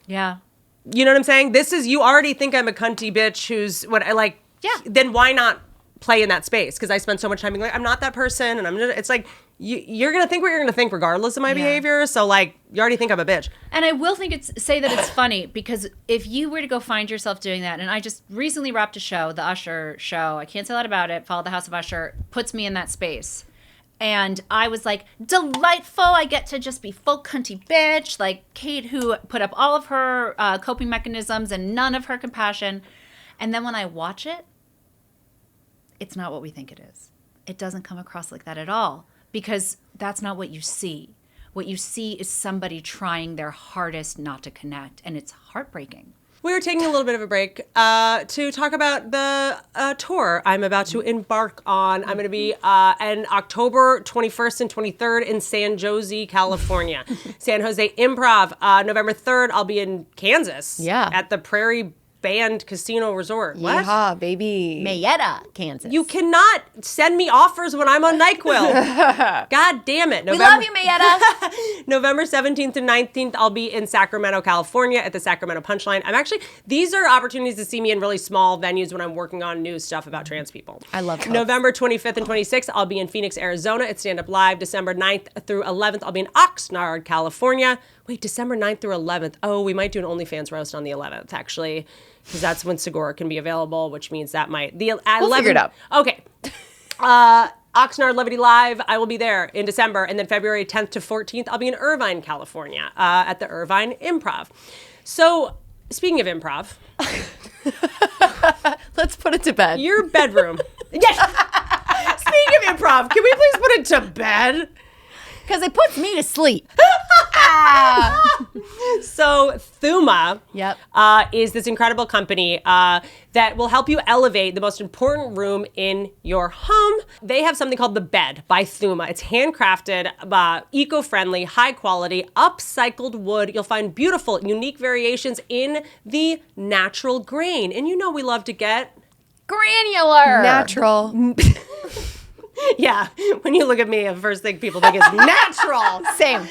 Yeah. You know what I'm saying? This is, you already think I'm a cunty bitch who's what I like. Yeah. Then why not play in that space? Because I spend so much time being like, I'm not that person. And it's like, you're going to think what you're going to think regardless of my behavior. So like, you already think I'm a bitch. And I will say that it's funny because if you were to go find yourself doing that, and I just recently wrapped a show, the Usher show, I can't say a lot about it, Follow the House of Usher, puts me in that space. And I was like, delightful. I get to just be full cunty bitch. Like Kate, who put up all of her coping mechanisms and none of her compassion. And then when I watch it, it's not what we think it is. It doesn't come across like that at all because that's not what you see. What you see is somebody trying their hardest not to connect, and it's heartbreaking. We were taking a little bit of a break to talk about the tour I'm about to embark on. I'm going to be in October 21st and 23rd in San Jose, California. San Jose Improv. November 3rd, I'll be in Kansas. Yeah. At the Prairie Band Casino Resort. What? Yeehaw, baby. Mayetta, Kansas. You cannot send me offers when I'm on NyQuil. God damn it. we love you, Mayetta. November 17th and 19th, I'll be in Sacramento, California at the Sacramento Punchline. These are opportunities to see me in really small venues when I'm working on new stuff about trans people. I love that. November 25th and 26th, I'll be in Phoenix, Arizona at Stand Up Live. December 9th through 11th, I'll be in Oxnard, California. Wait, December 9th through 11th. Oh, we might do an OnlyFans roast on the 11th, actually, because that's when Segura can be available, which means that might... We'll figure it out. Okay. Oxnard Levity Live, I will be there in December. And then February 10th to 14th, I'll be in Irvine, California at the Irvine Improv. So, speaking of improv... Let's put it to bed. Your bedroom. Yes. Speaking of improv, can we please put it to bed? Because it puts me to sleep. So Thuma Yep. is this incredible company that will help you elevate the most important room in your home. They have something called The Bed by Thuma. It's handcrafted, eco-friendly, high quality, upcycled wood. You'll find beautiful, unique variations in the natural grain. And you know we love to get... Granular. Natural. Yeah, when you look at me, the first thing people think is natural. Same.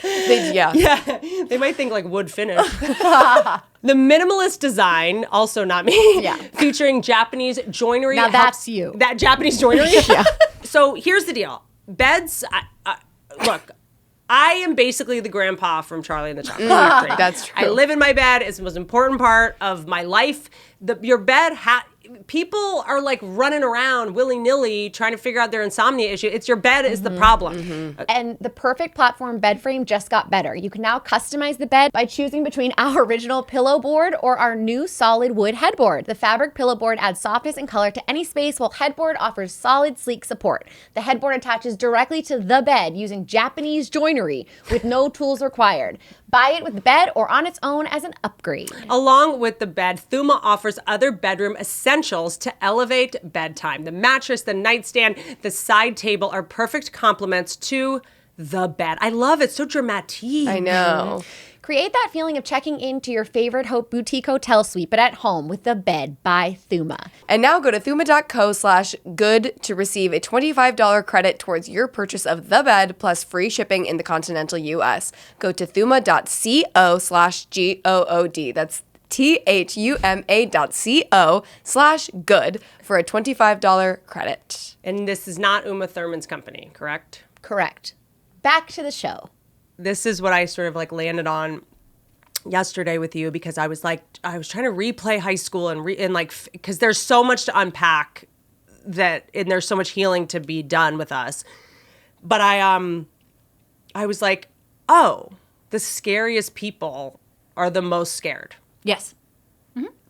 Yeah. Yeah, they might think like wood finish. The minimalist design, also not me, Yeah. featuring Japanese joinery. Now that's you. That Japanese joinery? Yeah. So here's the deal. Beds, look, I am basically the grandpa from Charlie and the Chocolate Factory. That's true. I live in my bed. It's the most important part of my life. Your bed, people are like running around willy-nilly trying to figure out their insomnia issue. It's your bed is the problem. And the perfect platform bed frame just got better. You can now customize the bed by choosing between our original pillow board or our new solid wood headboard. The fabric pillow board adds softness and color to any space, while headboard offers solid, sleek support. The headboard attaches directly to the bed using Japanese joinery with no tools required. Buy it with the bed or on its own as an upgrade. Along with the bed, Thuma offers other bedroom essentials to elevate bedtime. The mattress, the nightstand, the side table are perfect complements to the bed. I love it. So dramatique. I know. Create that feeling of checking into your favorite Hope Boutique hotel suite, but at home with The Bed by Thuma. And now go to thuma.co/good to receive a $25 credit towards your purchase of the bed plus free shipping in the continental U.S. Go to thuma.co/GOOD. That's THUMA.co/good for a $25 credit. And this is not Uma Thurman's company, correct? Correct. Back to the show. This is what I sort of like landed on yesterday with you, because I was trying to replay high school and because there's so much to unpack and there's so much healing to be done with us. But I was like, oh, the scariest people are the most scared. Yes.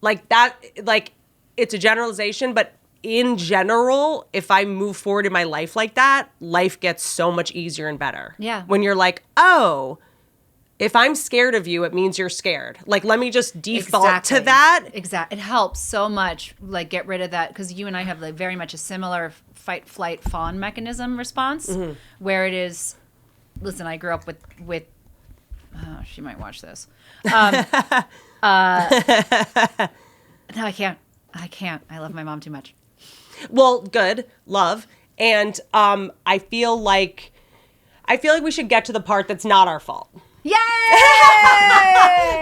Like that, like it's a generalization, but in general, if I move forward in my life like that, life gets so much easier and better. Yeah. When you're like, oh, if I'm scared of you, it means you're scared. Like, let me just default to that. Exactly. It helps so much, like, get rid of that, because you and I have, like, very much a similar fight, flight, fawn mechanism response, where it is, listen, I grew up with oh, she might watch this. No, I can't. I love my mom too much. Well, good. Love. And I feel like we should get to the part that's not our fault. Yay!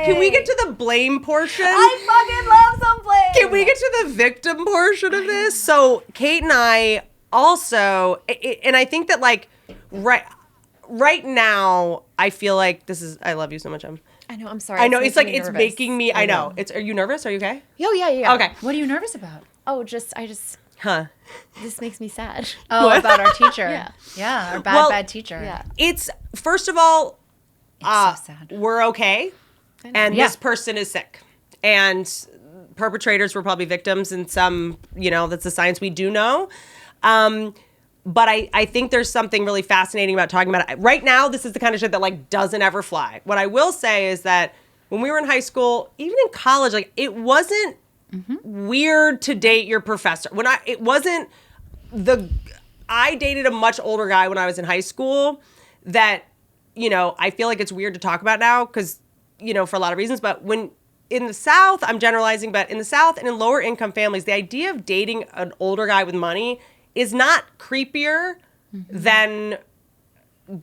Can we get to the blame portion? I fucking love some blame. Can we get to the victim portion of this? So Kate and I also, and I think that like right now, I feel like this is, I love you so much, I know. I'm sorry. I know. It's It's like, making me it's nervous. making me, I know. Are you nervous? Are you okay? Oh, yeah. Okay. What are you nervous about? Oh, Huh. this makes me sad. Oh, about our teacher. Yeah. Yeah, our bad teacher. Yeah. It's, first of all, It's so sad. we're okay. And Yeah. this person is sick. And perpetrators were probably victims in some, that's the science we do know. But I think there's something really fascinating about talking about it. Right now, this is the kind of shit that like doesn't ever fly. What I will say is that when we were in high school, even in college, like it wasn't weird to date your professor. I dated a much older guy when I was in high school that, I feel like it's weird to talk about now because, for a lot of reasons. But when in the South, I'm generalizing, but in the South and in lower income families, the idea of dating an older guy with money is not creepier than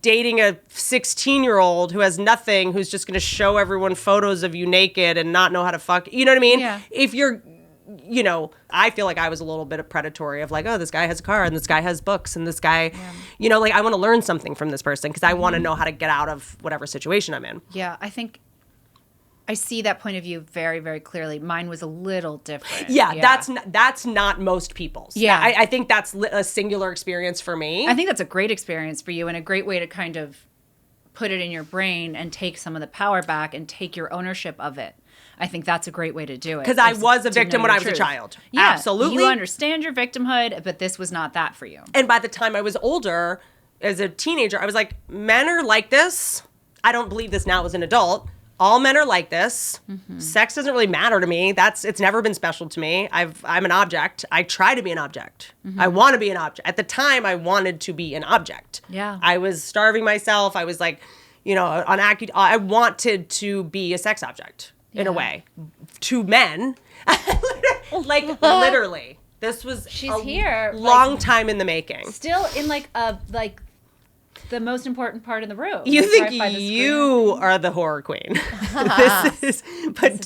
dating a 16-year-old who has nothing, who's just going to show everyone photos of you naked and not know how to fuck. You know what I mean? Yeah. If you're, I feel like I was a little bit predatory of like, oh, this guy has a car and this guy has books and this guy, like I want to learn something from this person because I want to know how to get out of whatever situation I'm in. Yeah, I think I see that point of view very, very clearly. Mine was a little different. Yeah. That's not most people's. Yeah. I think that's a singular experience for me. I think that's a great experience for you and a great way to kind of put it in your brain and take some of the power back and take your ownership of it. I think that's a great way to do it. Because I was a to victim know when your I was a truth. child. Yeah, Absolutely. You understand your victimhood, but this was not that for you. And by the time I was older, as a teenager, I was like, men are like this. I don't believe this now as an adult. All men are like this. Sex doesn't really matter to me. It's never been special to me. I'm an object. I try to be an object. I want to be an object. At the time, I wanted to be an object. Yeah. I was starving myself. I was like, I wanted to be a sex object in a way to men. Like literally. This was She's here, long time in the making. Still in the most important part in the room. You like, think right by the screen. you are the horror queen. This is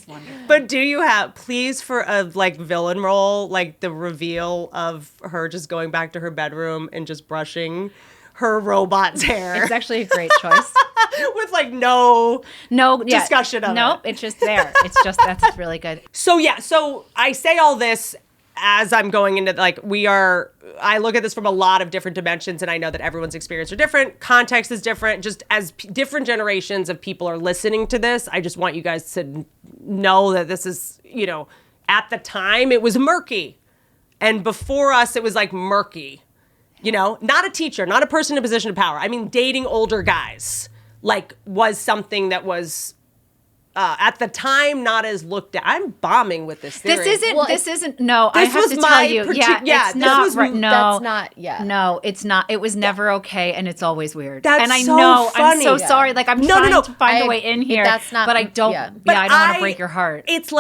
wonderful. But do you have, please, for a villain role, like the reveal of her just going back to her bedroom and just brushing her robot's hair. It's actually a great choice. With no discussion of it. Nope, it's just there. That's really good. So I say all this as I'm going into I look at this from a lot of different dimensions, and I know that everyone's experience are different. Context is different. Just as different generations of people are listening to this, I just want you guys to know that this is, at the time it was murky. And before us, it was murky. Not a teacher, not a person in a position of power. I mean, dating older guys, was something that was at the time not as looked at. I'm bombing with this theory. This isn't. No, I have to tell you. It's not. It's not. It was never okay, and it's always weird. That's and I so know. funny. I'm so sorry. I'm trying to find a way in here. That's not. But I don't. Yeah. I don't want to break your heart. It's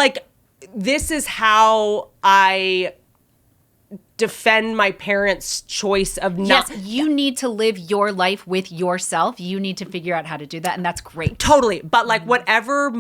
this is how I defend my parents' choice of not. Yes, you need to live your life with yourself. You need to figure out how to do that, and that's great. Totally. But whatever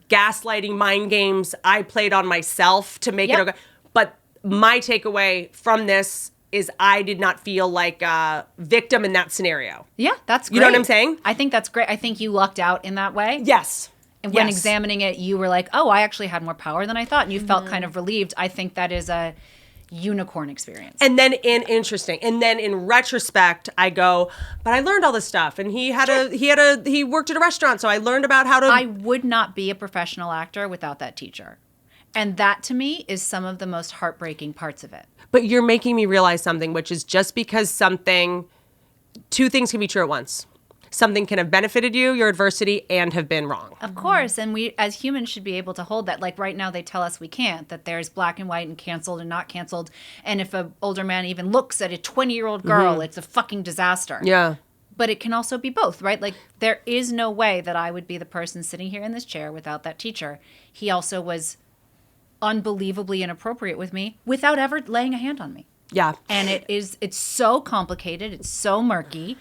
gaslighting mind games I played on myself to make it okay. But my takeaway from this is I did not feel like a victim in that scenario. Yeah, that's great. You know what I'm saying? I think that's great. I think you lucked out in that way. Yes. And when examining it, you were like, oh, I actually had more power than I thought. And you felt kind of relieved. I think that is unicorn experience. And then in retrospect, I go, but I learned all this stuff. And he worked at a restaurant, so I learned about how to. I would not be a professional actor without that teacher. And that to me is some of the most heartbreaking parts of it. But you're making me realize something, which is just because two things can be true at once. Something can have benefited you, your adversity, and have been wrong. Of course. And we as humans should be able to hold that. Like right now they tell us we can't, that there's black and white and canceled and not canceled. And if an older man even looks at a 20-year-old girl, it's a fucking disaster. Yeah. But it can also be both, right? Like there is no way that I would be the person sitting here in this chair without that teacher. He also was unbelievably inappropriate with me without ever laying a hand on me. Yeah. And it's so complicated. It's so murky.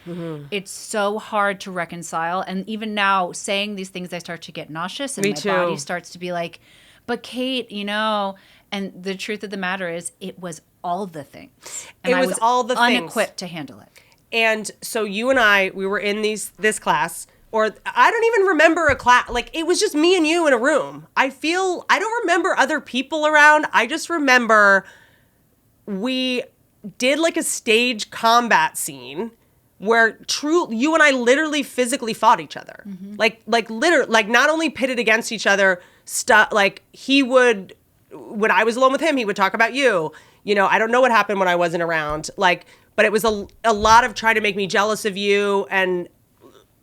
It's so hard to reconcile. And even now saying these things, I start to get nauseous and my body starts to be like, but Kate, and the truth of the matter is it was all the things. And I was all the things. Unequipped to handle it. And so you and we were in this class, or I don't even remember a class. Like it was just me and you in a room. I don't remember other people around. I just remember we did like a stage combat scene where you and I literally physically fought each other. Like literally, like not only pitted against each other, like he would, when I was alone with him, he would talk about you. I don't know what happened when I wasn't around. Like, but it was a lot of trying to make me jealous of you. And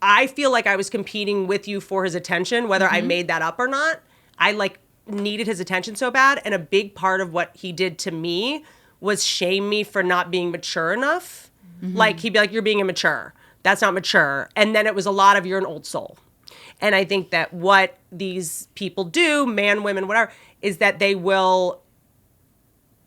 I feel like I was competing with you for his attention, whether I made that up or not. I like needed his attention so bad. And a big part of what he did to me was shame me for not being mature enough. Like he'd be like, you're being immature. That's not mature. And then it was a lot of you're an old soul. And I think that what these people do, man, women, whatever, is that they will,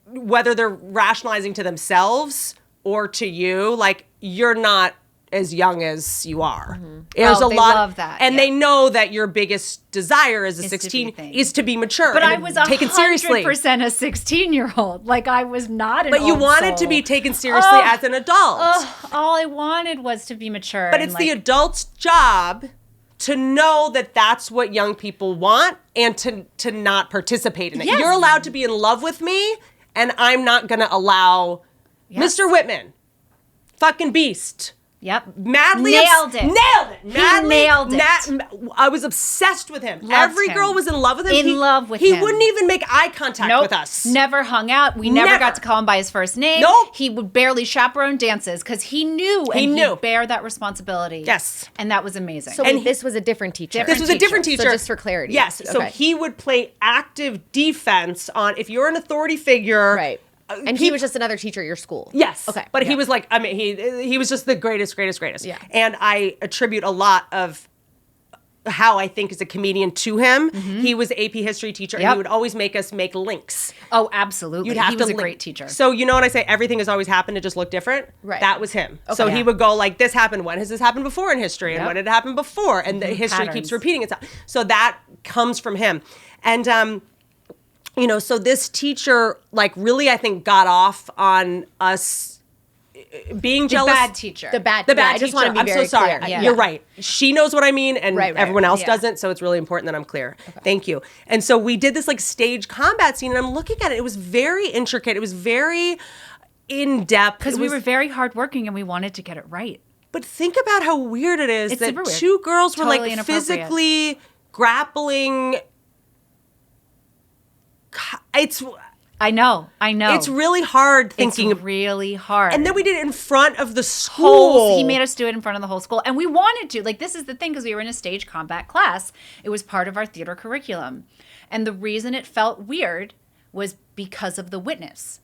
whether they're rationalizing to themselves or to you, like you're not as young as you are. There's they a lot love that. And they know that your biggest desire as a 16 is to be mature. But and I was taken seriously. 100% a 16-year-old. Like I was not an But you old wanted to soul. be taken seriously as an adult. All I wanted was to be mature. But it's the adult's job to know that that's what young people want and to not participate in it. Yes. You're allowed to be in love with me, and I'm not going to allow Mr. Whitman, fucking beast. Yep. Madly nailed it. Nailed it. Madly, nailed it. I was obsessed with him. Loved Every him. girl was in love with him. In love with he him. He wouldn't even make eye contact with us. Never hung out. We never got to call him by his first name. Nope. He would barely chaperone dances because he knew he'd bear that responsibility. Yes. And that was amazing. So this was a different teacher. This was a different teacher. So just for clarity. Yes. So he would play active defense on if you're an authority figure. Right. And he was just another teacher at your school. Yes. Okay. But he was like, I mean, he was just the greatest. Yeah. And I attribute a lot of how I think as a comedian to him. He was AP history teacher, and he would always make us make links. Oh, absolutely. He was a great teacher. So when I say everything has always happened to just look different, right. that was him. Okay. So he would go like, this happened. When has this happened before in history? And when did it happen before? And the history keeps repeating itself. So that comes from him. And, so this teacher, like, really, I think, got off on us being jealous. The bad teacher. The bad teacher. I just want to be very so sorry. clear. You're right. She knows what I mean, and everyone else Yeah. doesn't, so it's really important that I'm clear. Okay. Thank you. And so we did this, like, stage combat scene, and I'm looking at it. It was very intricate. It was very in-depth. Because we were very hardworking, and we wanted to get it right. But think about how weird it is It's that super weird. two girls were, Totally like, inappropriate. physically grappling. I know. It's really hard thinking. It's really hard. And then we did it in front of the school. He made us do it in front of the whole school. And we wanted to. Like, this is the thing, because we were in a stage combat class. It was part of our theater curriculum. And the reason it felt weird was because of the witness.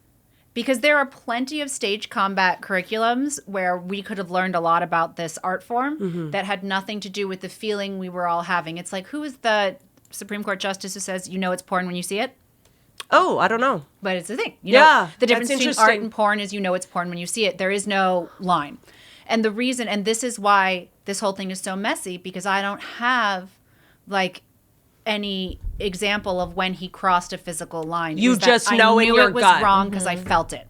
Because there are plenty of stage combat curriculums where we could have learned a lot about this art form that had nothing to do with the feeling we were all having. It's like, who is the Supreme Court justice who says, you know it's porn when you see it? Oh, I don't know. But it's the thing. The difference between art and porn is it's porn when you see it. There is no line. And the reason, and this is why this whole thing is so messy, because I don't have, like, any example of when he crossed a physical line. You just know in your it was gut. wrong because I felt it.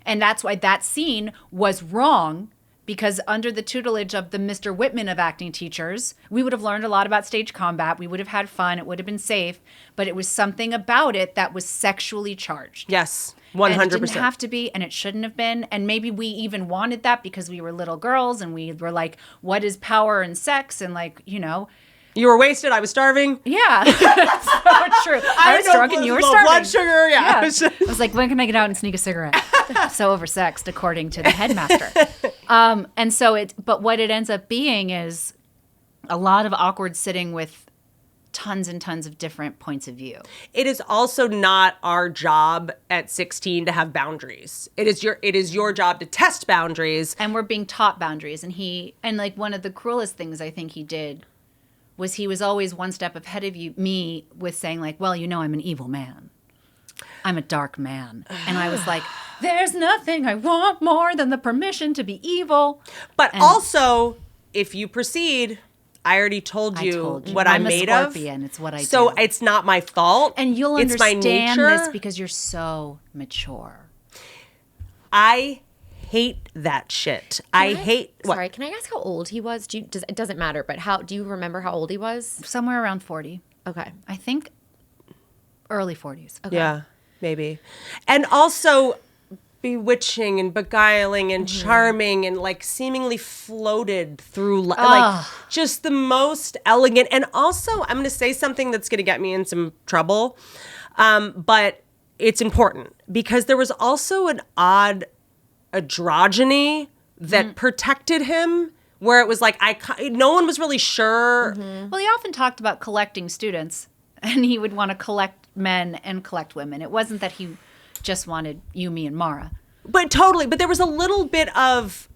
And that's why that scene was wrong because under the tutelage of the Mr. Whitman of acting teachers, we would have learned a lot about stage combat. We would have had fun. It would have been safe. But it was something about it that was sexually charged. Yes, 100%. And it didn't have to be, and it shouldn't have been. And maybe we even wanted that because we were little girls and we were like, what is power and sex? And like, you know. You were wasted. I was starving. Yeah, that's so true. I was drunk and you were low starving. blood sugar. Yeah. I was like, when can I get out and sneak a cigarette? So oversexed, according to the headmaster. And so but what it ends up being is a lot of awkward sitting with tons and tons of different points of view. It is also not our job at 16 to have boundaries. It is your job to test boundaries. And we're being taught boundaries. And like one of the cruelest things I think he did was he was always one step ahead of me with saying like, well, you know, I'm an evil man. I'm a dark man. And I was like, there's nothing I want more than the permission to be evil. But also, if you proceed, I already told you what I'm made of. I'm a Scorpion. It's what I do. So it's not my fault. And you'll it's understand my nature. this because you're so mature. I hate that shit. I hate. Sorry, can I ask how old he was? It doesn't matter, but do you remember how old he was? Somewhere around 40. Okay. I think early 40s. Okay. Yeah, maybe. And also bewitching and beguiling and charming and like seemingly floated through like just the most elegant. And also, I'm going to say something that's going to get me in some trouble, but it's important because there was also an odd androgyny that protected him, where it was like no one was really sure. Well, he often talked about collecting students, and he would want to collect men and collect women. It wasn't that he just wanted you, me, and Mara. But totally. But there was a little bit of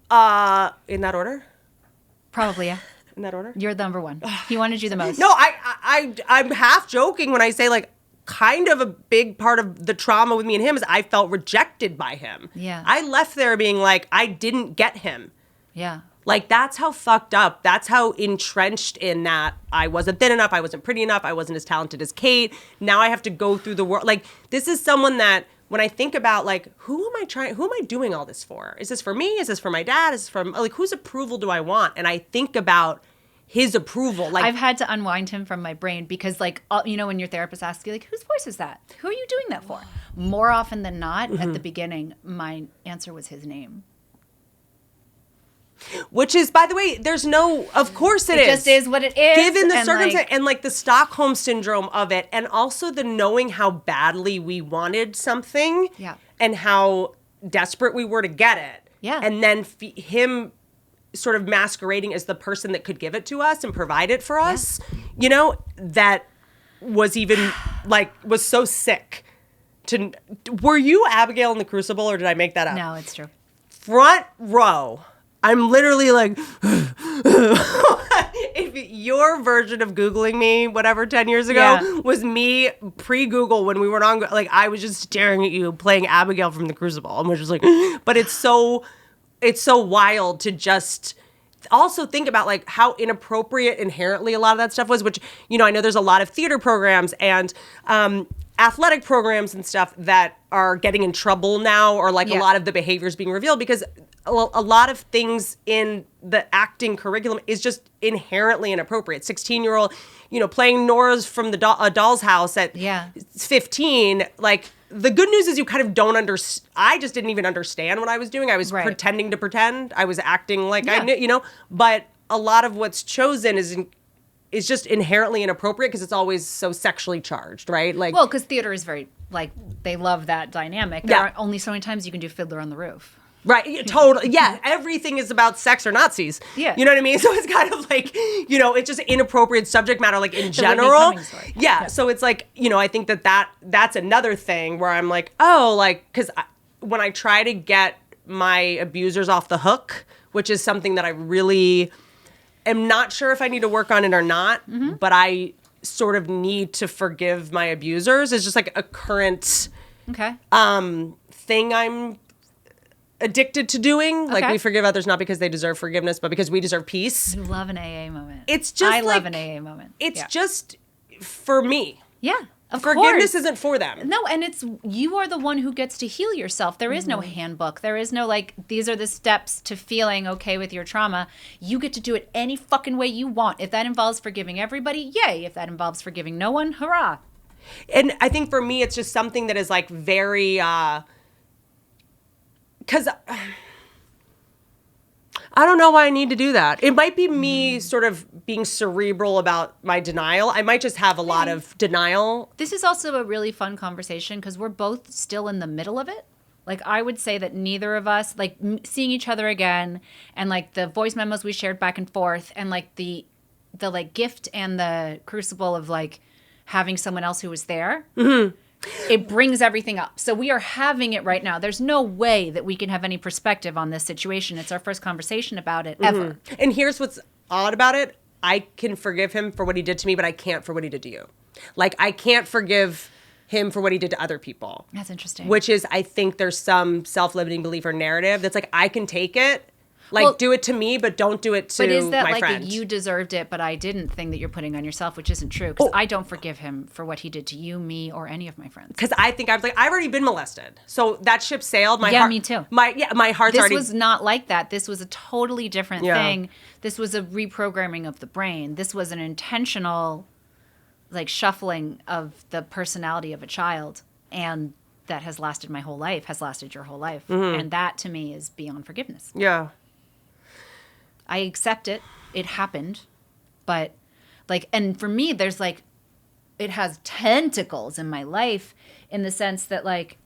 in that order. Probably, yeah. In that order. You're the number one. He wanted you the most. No, I'm half joking when I say like kind of a big part of the trauma with me and him is I felt rejected by him. Yeah. I left there being like, I didn't get him. Yeah. Like, that's how fucked up. That's how entrenched in that I wasn't thin enough. I wasn't pretty enough. I wasn't as talented as Kate. Now I have to go through the world. Like, this is someone that when I think about like, who am I doing all this for? Is this for me? Is this for my dad? Is this for like, whose approval do I want? And I think about his approval. Like, I've had to unwind him from my brain because like, you know, when your therapist asks you like, whose voice is that? Who are you doing that for? More often than not, at the beginning, my answer was his name. Which is, by the way, there's no, of course it is. It just is what it is. Given the and circumstance like, and like the Stockholm syndrome of it, and also the knowing how badly we wanted something Yeah. and how desperate we were to get it. Yeah. And then him sort of masquerading as the person that could give it to us and provide it for us, you know, that was even like, was so sick. Were you Abigail in the Crucible or did I make that up? no, it's true. Front row. I'm literally like, if your version of Googling me, whatever, 10 years ago, was me pre-Google when we weren't on, like, I was just staring at you playing Abigail from the Crucible. And we're just like, but it's so wild to just also think about like how inappropriate inherently a lot of that stuff was, which, you know, I know there's a lot of theater programs and athletic programs and stuff that are getting in trouble now, or like a lot of the behaviors being revealed because a lot of things in the acting curriculum is just inherently inappropriate. 16-year-old, you know, playing Nora's from a doll's house at 15. Like, the good news is you kind of don't understand. I just didn't even understand what I was doing. I was pretending to pretend. I was acting like I knew, you know. But a lot of what's chosen is just inherently inappropriate because it's always so sexually charged, right? Like, Well, because theater is very, like, they love that dynamic. There are only so many times you can do Fiddler on the Roof. Right, totally. Yeah, everything is about sex or Nazis. Yeah. You know what I mean? So it's kind of like, you know, it's just inappropriate subject matter, like in Whitney general. Cummings story. Yeah, so it's like, you know, I think that's another thing where I'm like, oh, like, because when I try to get my abusers off the hook, which is something that I really am not sure if I need to work on it or not, but I sort of need to forgive my abusers, is just like a current thing I'm addicted to doing. Like, we forgive others not because they deserve forgiveness, but because we deserve peace. You love an AA moment. It's just I like, love an AA moment. It's just for me. Yeah. Forgiveness isn't for them. No, and you are the one who gets to heal yourself. There is no handbook. There is no these are the steps to feeling okay with your trauma. You get to do it any fucking way you want. If that involves forgiving everybody, yay. If that involves forgiving no one, hurrah. And I think for me, it's just something that is like very, because I don't know why I need to do that. It might be me sort of being cerebral about my denial. I might just have a lot of denial. This is also a really fun conversation because we're both still in the middle of it. Like, I would say that neither of us, like, seeing each other again and, like, the voice memos we shared back and forth and, like, the like, gift and the crucible of, like, having someone else who was there. Mm-hmm. It brings everything up. So we are having it right now. There's no way that we can have any perspective on this situation. It's our first conversation about it ever. And here's what's odd about it. I can forgive him for what he did to me, but I can't for what he did to you. Like, I can't forgive him for what he did to other people. That's interesting. Which is, I think there's some self-limiting belief or narrative that's like, I can take it. Like, do it to me, but don't do it to my friend. But is that like a you deserved it, but I didn't thing that you're putting on yourself, which isn't true? Because I don't forgive him for what he did to you, me, or any of my friends. Because I think I've already been molested. So that ship sailed. My yeah, heart, me too. My heart's already... This was not like that. This was a totally different thing. This was a reprogramming of the brain. This was an intentional, like, shuffling of the personality of a child. And that has lasted my whole life, has lasted your whole life. Mm-hmm. And that, to me, is beyond forgiveness. Yeah. I accept it. It happened. But, like, and for me, there's, like, it has tentacles in my life in the sense that, like,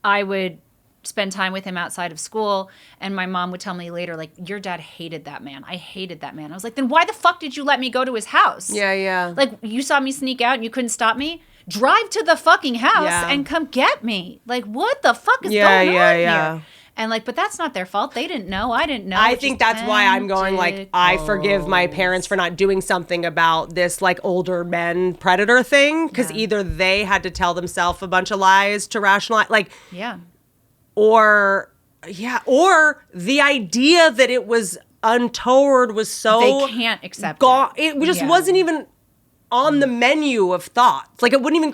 I would spend time with him outside of school, and my mom would tell me later, like, your dad hated that man. I hated that man. I was like, then why the fuck did you let me go to his house? Yeah, yeah. Like, you saw me sneak out and you couldn't stop me? Drive to the fucking house and come get me. Like, what the fuck is going on here? And, like, but that's not their fault. They didn't know. I didn't know. I think that's why I'm going, like, I forgive my parents for not doing something about this, like, older men predator thing. Because either they had to tell themselves a bunch of lies to rationalize, like... Yeah. Or the idea that it was untoward was so... They can't accept it. It just wasn't even on the menu of thoughts. Like, it wouldn't even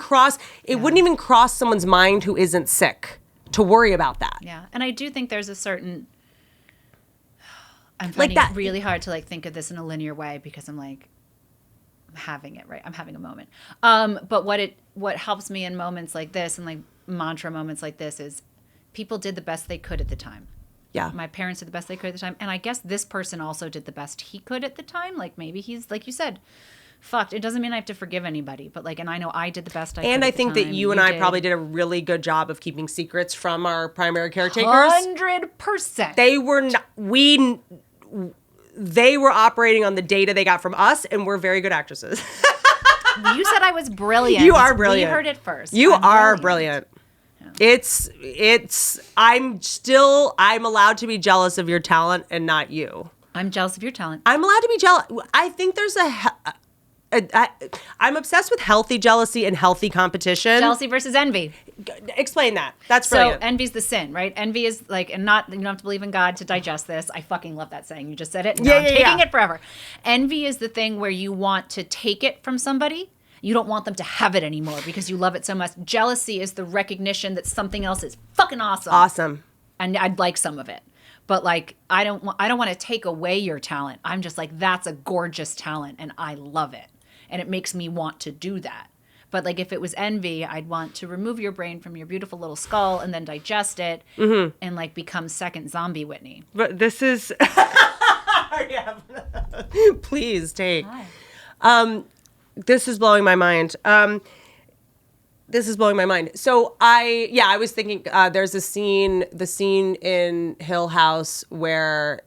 cross someone's mind who isn't sick to worry about that. Yeah. And I do think there's a certain... I'm finding it really hard to, like, think of this in a linear way because I'm like, I'm having it, right? I'm having a moment. But what helps me in moments like this and, like, mantra moments like this is people did the best they could at the time. Yeah. My parents did the best they could at the time. And I guess this person also did the best he could at the time. Like, maybe he's, like you said, fucked. It doesn't mean I have to forgive anybody, but, like, and I know I did the best I could. And I think that you and I probably did a really good job of keeping secrets from our primary caretakers. 100%. They were operating on the data they got from us, and we're very good actresses. You said I was brilliant. You are brilliant. We heard it first. You are brilliant. I'm allowed to be jealous of your talent and not you. I'm jealous of your talent. I'm allowed to be jealous. I think there's I'm obsessed with healthy jealousy and healthy competition. Jealousy versus envy. Explain that. That's brilliant. So envy's the sin, right? Envy is like, and not, you don't have to believe in God to digest this. I fucking love that saying. You just said it. I'm taking it forever. Envy is the thing where you want to take it from somebody. You don't want them to have it anymore because you love it so much. Jealousy is the recognition that something else is fucking awesome. Awesome. And I'd like some of it. But, like, I don't want to take away your talent. I'm just like, that's a gorgeous talent and I love it. And it makes me want to do that. But, like, if it was envy, I'd want to remove your brain from your beautiful little skull and then digest it and, like, become second zombie Whitney. But this is... Please take. This is blowing my mind. So I was thinking there's the scene in Hill House where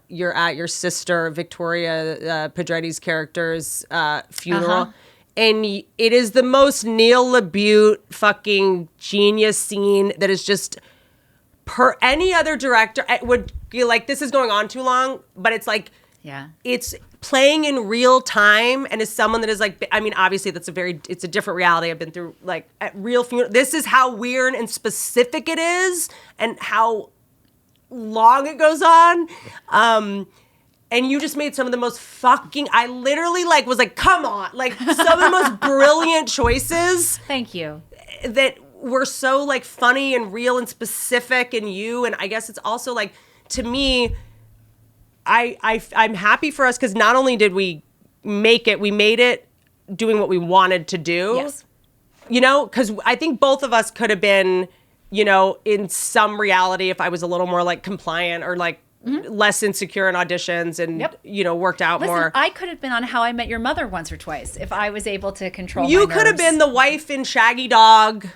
you're at your sister Victoria Pedretti's character's funeral. And it is the most Neil LaBute fucking genius scene that is just per any other director would be like, this is going on too long, but it's like, it's playing in real time. And as someone that is like, I mean, obviously it's a different reality. I've been through like at real funeral. This is how weird and specific it is and how long it goes on. and you just made some of the most fucking, I literally like was like, come on, like some of the most brilliant choices Thank you. that were so like funny and real and specific in you. And I guess it's also like, to me, I'm happy for us because not only did we make it, we made it doing what we wanted to do. Yes. You know, because I think both of us could have been, you know, in some reality if I was a little more like compliant or like less insecure in auditions and, you know, worked out Listen, more. I could have been on How I Met Your Mother once or twice if I was able to control You my could have nerves. been the wife in Shaggy Dog.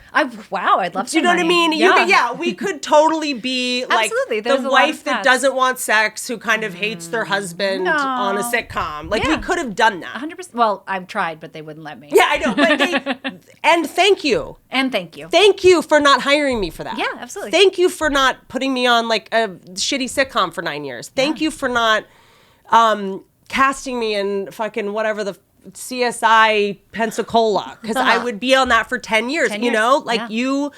Wow, I'd love to. Do you know what I mean? Yeah. We could totally be like Absolutely, there's the a lot of wife that paths. doesn't want sex who kind of hates their husband No. on a sitcom. Like, we Yeah. could have done that. 100%. Well, I've tried, but they wouldn't let me. Yeah, I know. But and thank you. And thank you. Thank you for not hiring me for that. Yeah, absolutely. Thank you for not putting me on like a shitty sitcom for 9 years. Thank you for not casting me in fucking whatever the CSI Pensacola, because I would be on that for 10 years. 10 You years. know, like Yeah. you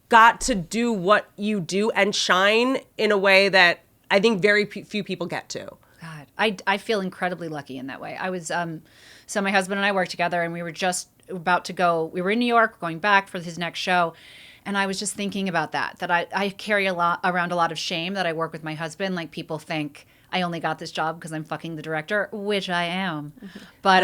got to do what you do and shine in a way that I think very few people get to. God, I feel incredibly lucky in that way. I was so my husband and I worked together, and we were just about to go. We were in New York, going back for his next show, and I was just thinking about that I carry around a lot of shame that I work with my husband. Like, people think I only got this job because I'm fucking the director, which I am, but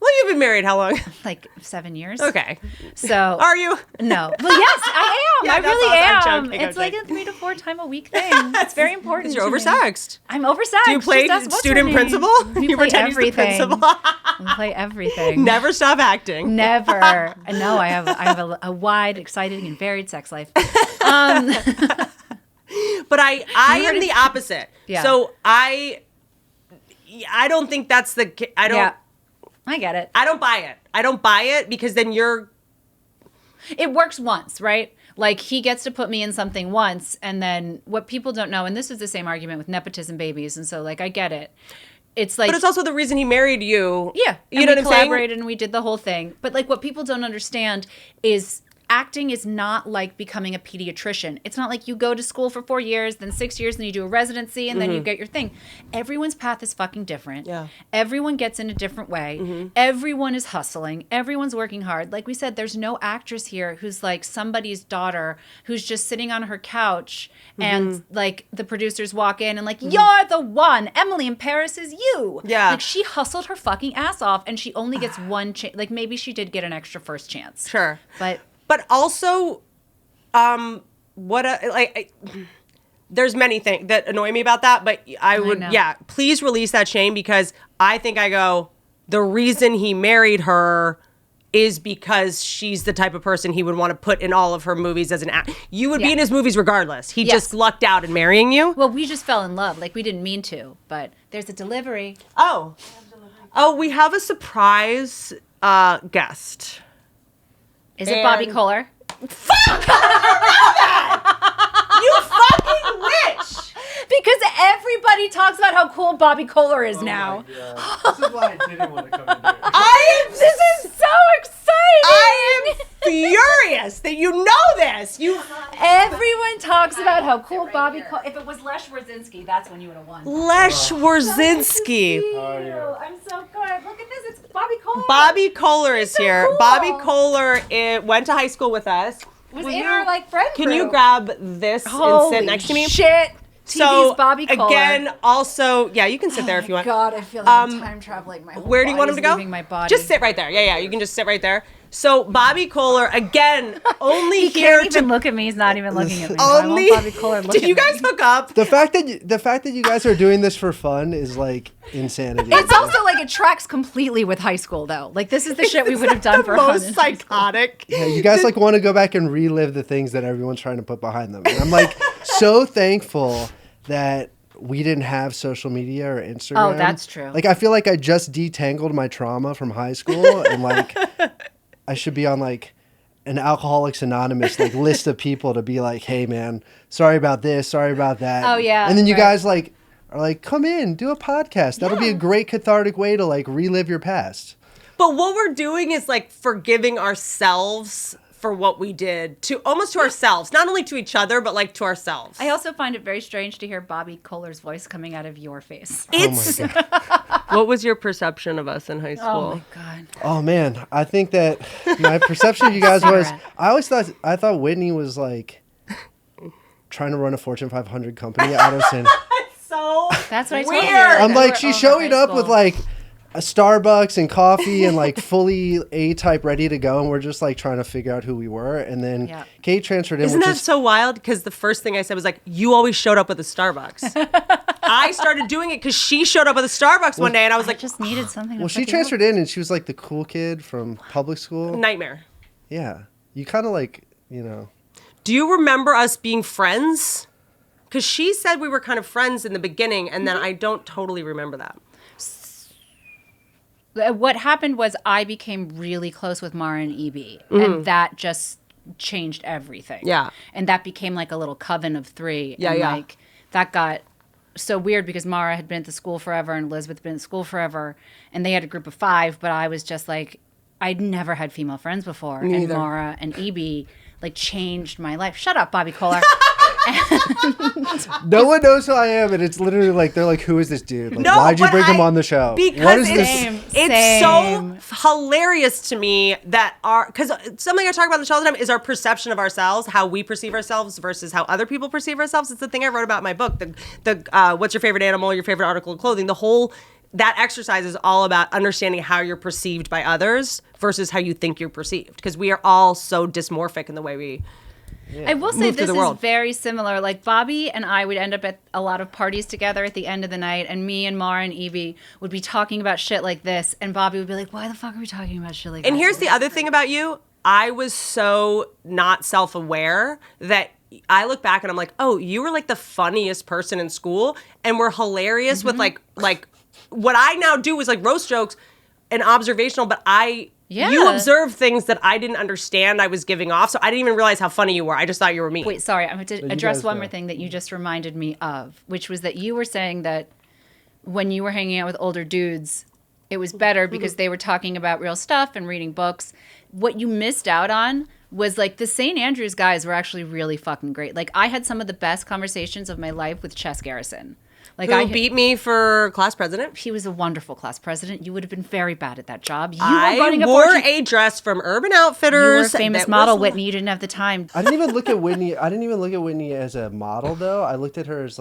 Well, you've been married how long? like 7 years. Okay. So Are you? No. Well, yes, I am. Yeah, I that's really awesome. I'm am. joking, I'm it's like a joking. 3 to 4 time a week thing. It's very important. You're to me. oversexed. I'm oversexed. Do you play Just ask what's her student name. principal? We You play pretend he's the everything. principal? We play everything. Never stop acting. Never. No, I have a wide, exciting, and varied sex life. But I am the opposite. Yeah. So I don't think that's the. Yeah. I get it. I don't buy it. I don't buy it because then you're. It works once, right? Like, he gets to put me in something once, and then what people don't know, and this is the same argument with nepotism babies, and so, like, I get it. It's like, But it's also the reason he married you. yeah, You and know we what I'm saying? collaborated and we did the whole thing. But like, what people don't understand is acting is not like becoming a pediatrician. It's not like you go to school for 4 years, then 6 years, then you do a residency, and then you get your thing. Everyone's path is fucking different. Yeah. Everyone gets in a different way. Everyone is hustling. Everyone's working hard. Like we said, there's no actress here who's like somebody's daughter who's just sitting on her couch and like the producers walk in and like, you're the one. Emily in Paris is you. Yeah. Like, she hustled her fucking ass off, and she only gets one chance. Like, maybe she did get an extra first chance. Sure. But also, there's many things that annoy me about that, but I would, know. please release that shame, because I think the reason he married her is because she's the type of person he would want to put in all of her movies as an act. You would be Yeah. in his movies regardless. He Yes. just lucked out in marrying you. well, we just fell in love. Like, we didn't mean to, but there's a delivery. Oh, we have a surprise guest. Is it Bobby And- Kohler? You fucking witch! Because everybody talks about how cool Bobby Kohler is now. This is why I didn't want to come in here. This is so exciting! I am furious that you know this. Everyone talks about how cool Bobby Kohler. If it was Lesh Wierzinski, that's when you would have won. Lesh Wierzinski. How are you? I'm so good. Look at this. It's Bobby Kohler. Bobby Kohler is so here. cool. Bobby Kohler went to high school with us. was in our like friend Can you group. grab this and sit next to me? Shit. TV's So Bobby Kohler. again, also, yeah, you can sit there if you want. God, I feel like I'm time traveling. My whole Where do you want him to body's go? leaving my body. Just sit right there. Yeah, you can just sit right there. So Bobby Kohler, again, only He here can't even to look at me. He's not even looking at me. I only. want Bobby Kohler look Did at you me. guys hook up? The fact that you guys are doing this for fun is like insanity. It's also like it tracks completely with high school though. Like, this is the shit we would have done the for most fun. psychotic. Yeah, you guys like want to go back and relive the things that everyone's trying to put behind them. And I'm like so thankful that we didn't have social media or Instagram. Oh, that's true. Like, I feel like I just detangled my trauma from high school, and like I should be on like an Alcoholics Anonymous like list of people to be like, hey man, sorry about this, sorry about that. Oh, yeah, And then you right. guys like are like, come in, do a podcast. That'll be a great cathartic way to like relive your past. But what we're doing is like forgiving ourselves for what we did to almost to ourselves, not only to each other, but like to ourselves. I also find it very strange to hear Bobby Kohler's voice coming out of your face. It's what was your perception of us in high school? Oh my God. Oh man, I think that my perception of you guys was I thought Whitney was like trying to run a Fortune 500 company out of San. So That's what I told weird. you. I'm like, We're she's over showing high up with school. like a Starbucks and coffee and like fully A-type ready to go, and we're just like trying to figure out who we were. And then Yeah. Kate transferred in, Isn't which that is so wild? Because the first thing I said was like, you always showed up with a Starbucks. I started doing it because she showed up with a Starbucks one day, and I was I like, just needed something. well, to she fucking transferred in, and she was like the cool kid from public school. nightmare. Yeah, you kind of like, you know. Do you remember us being friends? Because she said we were kind of friends in the beginning, and then I don't totally remember that. What happened was I became really close with Mara and EB, and that just changed everything. Yeah. And that became like a little coven of three. Yeah, and yeah. like that got so weird because Mara had been at the school forever and Elizabeth had been at school forever, and they had a group of 5, but I was just like, I'd never had female friends before. Me and either. Mara and EB like changed my life. Shut up, Bobby Kohler. No one knows who I am, and it's literally like they're like, "Who is this dude? Like, No, why'd you but bring him on the show? Because What is it's, this?" Same, it's same. so hilarious to me that because something I talk about on the show all the time is our perception of ourselves, how we perceive ourselves versus how other people perceive ourselves. It's the thing I wrote about in my book. The what's your favorite animal, your favorite article of clothing, the whole. That exercise is all about understanding how you're perceived by others versus how you think you're perceived. Because we are all so dysmorphic in the way we. I will say Move through this the world. is very similar. Like Bobby and I would end up at a lot of parties together at the end of the night, and me and Mara and Evie would be talking about shit like this, and Bobby would be like, "Why the fuck are we talking about shit like that?" And here's the other thing about you. I was so not self-aware that I look back and I'm like, oh, you were like the funniest person in school and were hilarious with like what I now do is like roast jokes and observational, but you observed things that I didn't understand I was giving off, so I didn't even realize how funny you were. I just thought you were me. Wait, sorry, I'm going to you address guys one go. more thing that you just reminded me of, which was that you were saying that when you were hanging out with older dudes, it was better because they were talking about real stuff and reading books. What you missed out on was like the St. Andrews guys were actually really fucking great. Like I had some of the best conversations of my life with Chess Garrison. Like Who beat me for class president? He was a wonderful class president. You would have been very bad at that job. You I were running a wore Fortune. a dress from Urban You were a Outfitters. famous that model, was- Whitney. You didn't have the time. I didn't even look at Whitney. I didn't even look at Whitney as a model, though. I looked at her as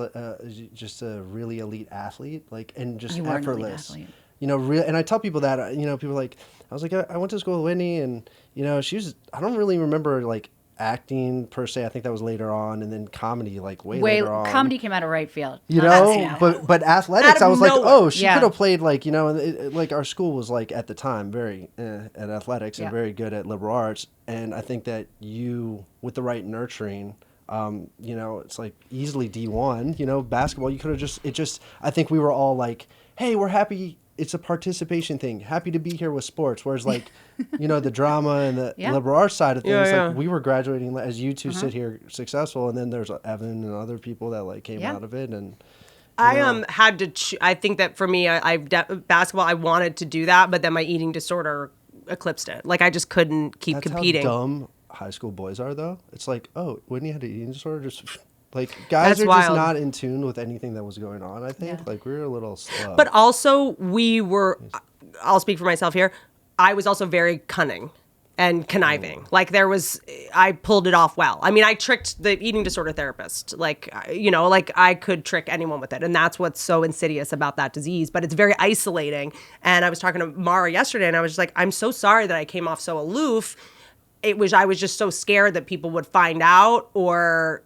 just a really elite athlete, like and just You were an elite effortless. athlete. You know, real. And I tell people that. You know, people are like, I was like, I went to school with Whitney, and you know, she was. I don't really remember like acting per se. I think that was later on, and then comedy like way later on. Comedy came out of right field. You Not know, us, but athletics, Out of I was like, nowhere. oh, she Yeah. could have played like, you know, like our school was like at the time very at athletics Yeah. and very good at liberal arts, and I think that you with the right nurturing, you know, it's like easily D1. You know, basketball, you could have I think we were all like, hey, we're happy. It's a participation thing. Happy to be here with sports. Whereas like, you know, the drama and the Yeah. liberal arts side of things, Yeah, yeah. like we were graduating as you 2 sit here successful, and then there's Evan and other people that like came Yeah. out of it and. I had to. I think that for me, basketball. I wanted to do that, but then my eating disorder eclipsed it. Like I just couldn't keep That's competing. how dumb high school boys are, though. It's like, oh, Whitney had an eating disorder. Just like guys That's are just wild. not in tune with anything that was going on. I think like we were a little slow. But also, we were. I'll speak for myself here. I was also very cunning and conniving. Like I pulled it off well. I mean, I tricked the eating disorder therapist. Like, you know, like I could trick anyone with it. And that's what's so insidious about that disease. But it's very isolating. And I was talking to Mara yesterday, and I was just like, I'm so sorry that I came off so aloof. I was just so scared that people would find out or